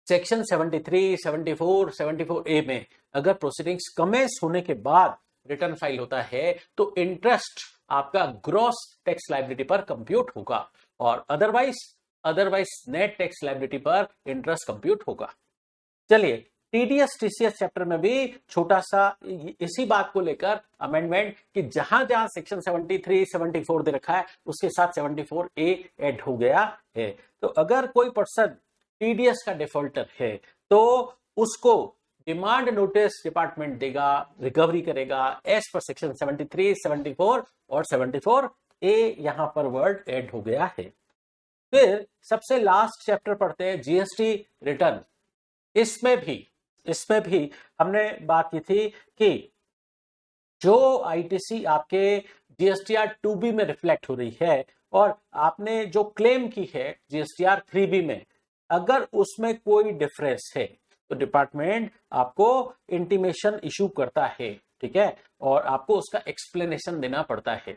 सेक्शन 73, 74, 74A में अगर प्रोसीडिंग्स कमेंस होने के बाद रिटर्न फाइल होता है तो इंटरेस्ट आपका ग्रॉस टैक्स लायबिलिटी पर कंप्यूट होगा, और otherwise otherwise net tax liability पर इंटरेस्ट कंप्यूट होगा। चलिए टीडीएस टीसीएस चैप्टर में भी छोटा सा इसी बात को लेकर अमेंडमेंट कि जहां जहां सेक्शन 73 74 दे रखा है उसके साथ 74 ए ऐड हो गया है। तो अगर कोई पर्सन टीडीएस का डिफॉल्टर है तो उसको डिमांड नोटिस डिपार्टमेंट देगा, रिकवरी करेगा एज पर सेक्शन 73 74 और 74 ए यहां पर वर्ड ऐड हो गया है। फिर सबसे लास्ट चैप्टर पढ़ते हैं जीएसटी रिटर्न। इसमें भी हमने बात की थी कि जो आईटीसी आपके जीएसटीआर 2B में रिफ्लेक्ट हो रही है और आपने जो क्लेम की है जीएसटीआर 3B में, अगर उसमें कोई डिफरेंस है तो डिपार्टमेंट आपको इंटीमेशन इशू करता है, ठीक है, और आपको उसका एक्सप्लेनेशन देना पड़ता है।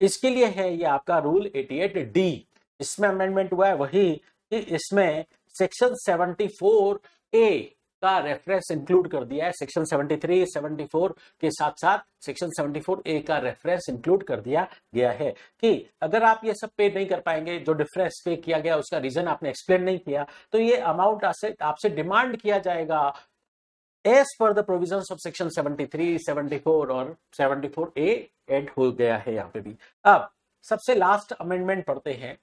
इसके लिए है ये आपका रूल 88D। इसमें अमेंडमेंट हुआ है वही कि इसमें सेक्शन 74A का रेफरेंस इंक्लूड कर दिया है। सेक्शन 73 74 के साथ साथ सेक्शन 74A का रेफरेंस इंक्लूड कर दिया गया है कि अगर आप ये सब पे नहीं कर पाएंगे, जो डिफरेंस पे किया गया उसका रीजन आपने एक्सप्लेन नहीं किया, तो ये अमाउंट आपसे डिमांड किया जाएगा as per the provisions of section 73 74 और 74A ऐड हो गया है यहाँ पे भी। अब सबसे लास्ट अमेंडमेंट पढ़ते हैं।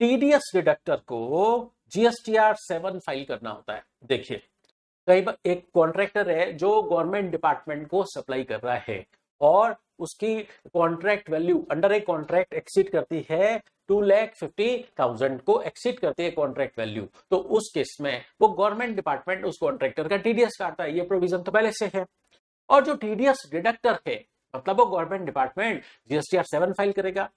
टीडीएस डिडक्टर को जीएसटीआर 7 फाइल करना होता है। देखिए कई बार एक कॉन्ट्रैक्टर है जो गवर्नमेंट डिपार्टमेंट को सप्लाई कर रहा है और उसकी contract value under a contract exceed करती है 2,50,000 को एक्सीड करती है कॉन्ट्रैक्ट वैल्यू, तो उस केस में वो गवर्नमेंट डिपार्टमेंट उस कॉन्ट्रैक्टर का टीडीएस काटता है। ये प्रोविजन तो पहले से है। और जो टीडीएस डिडक्टर है मतलब वो गवर्नमेंट डिपार्टमेंट जीएसटीआर 7 फाइल करेगा।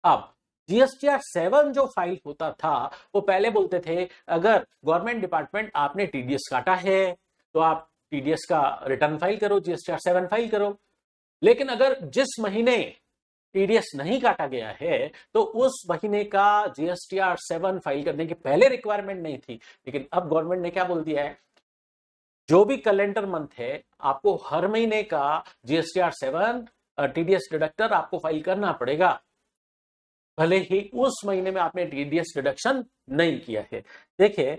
अब जीएसटीआर 7 जो फाइल होता था वो पहले बोलते थे अगर गवर्नमेंट डिपार्टमेंट आपने टीडीएस काटा है तो आप टीडीएस का रिटर्न फाइल करो, जीएसटीआर 7 फाइल करो। लेकिन अगर जिस महीने टीडीएस नहीं काटा गया है तो उस महीने का जीएसटीआर 7 फाइल करने की पहले रिक्वायरमेंट नहीं थी। लेकिन अब गवर्नमेंट ने क्या बोल दिया है, जो भी कैलेंडर मंथ है आपको हर महीने का जीएसटीआर 7 टीडीएस डिडक्टर आपको फाइल करना पड़ेगा, भले ही उस महीने में आपने टीडीएस डिडक्शन नहीं किया है। देखिए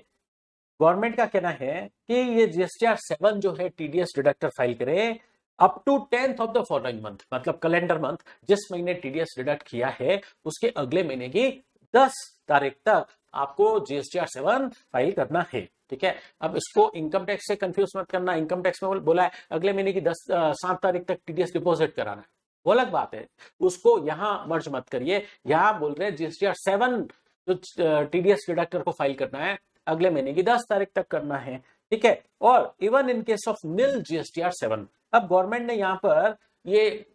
गवर्नमेंट का कहना है कि ये जीएसटीआर 7 जो है टीडीएस डिडक्टर फाइल करे up to 10th of the following month, मतलब कैलेंडर मंथ जिस महीने टीडीएस डिडक्ट किया है उसके अगले महीने की 10 तारीख तक आपको जीएसटीआर 7 फाइल करना है, ठीक है। अब इसको इनकम टैक्स से कंफ्यूज मत करना। इनकम टैक्स में बोला है अगले महीने की 7 तारीख तक टीडीएस डिपॉजिट कराना है, वो अलग बात है, उसको यहां मर्ज मत करिए। यहां बोल रहे हैं जीएसटीआर 7 जो टीडीएस डिडक्टर को फाइल करना है अगले महीने की 10 तारीख तक करना है, ठीक है। और even in case of nil GSTR 7, अब गवर्नमेंट ने यहां पर ये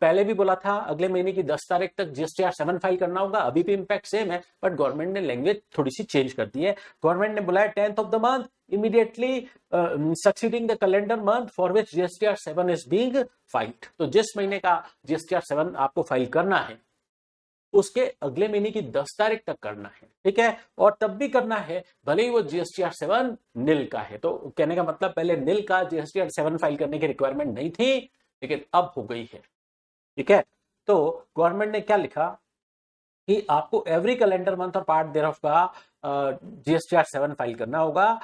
पहले भी बोला था अगले महीने की 10 तारीख तक जीएसटीआर 7 फाइल करना होगा, अभी भी इंपैक्ट सेम है, बट गवर्नमेंट ने लैंग्वेज थोड़ी सी चेंज कर दी है। गवर्नमेंट ने बोला है 10th of the month immediately succeeding the calendar month for which GSTR 7 is being filed. तो जिस महीने का जीएसटीआर 7 आपको फाइल करना है उसके अगले महीने की 10 तारीख तक करना है, ठीक है। और तब भी करना है भले ही वो जीएसटीआर 7 निल का है। तो कहने का मतलब पहले निल का जीएसटीआर 7 फाइल करने की रिक्वायरमेंट नहीं थी, लेकिन अब हो गई है, ठीक है। तो गवर्नमेंट ने क्या लिखा कि आपको एवरी कैलेंडर मंथ और पार्ट देयर ऑफ का जीएसटीआर 7 फाइल करना होगा,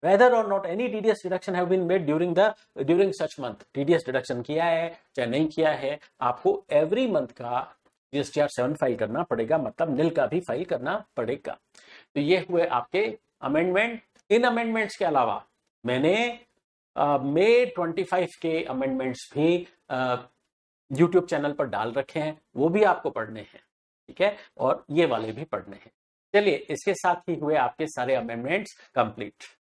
whether or not any TDS deduction have been made during such month। TDS deduction किया है चाहे नहीं किया है, आपको एवरी मंथ का जीएसटीआर 7 फाइल करना पड़ेगा, मतलब निल का भी फाइल करना पड़ेगा। तो ये हुए आपके अमेंडमेंट। इन अमेंडमेंट्स के अलावा मैंने मई 25 के अमेंडमेंट्स भी यूट्यूब चैनल पर डाल रखे हैं, वो भी आपको पढ़ने हैं, ठीक है, और ये वाले भी पढ़ने हैं। चलिए इसके साथ ही हुए आपके सारे अमेंडमेंट्स कंप्लीट।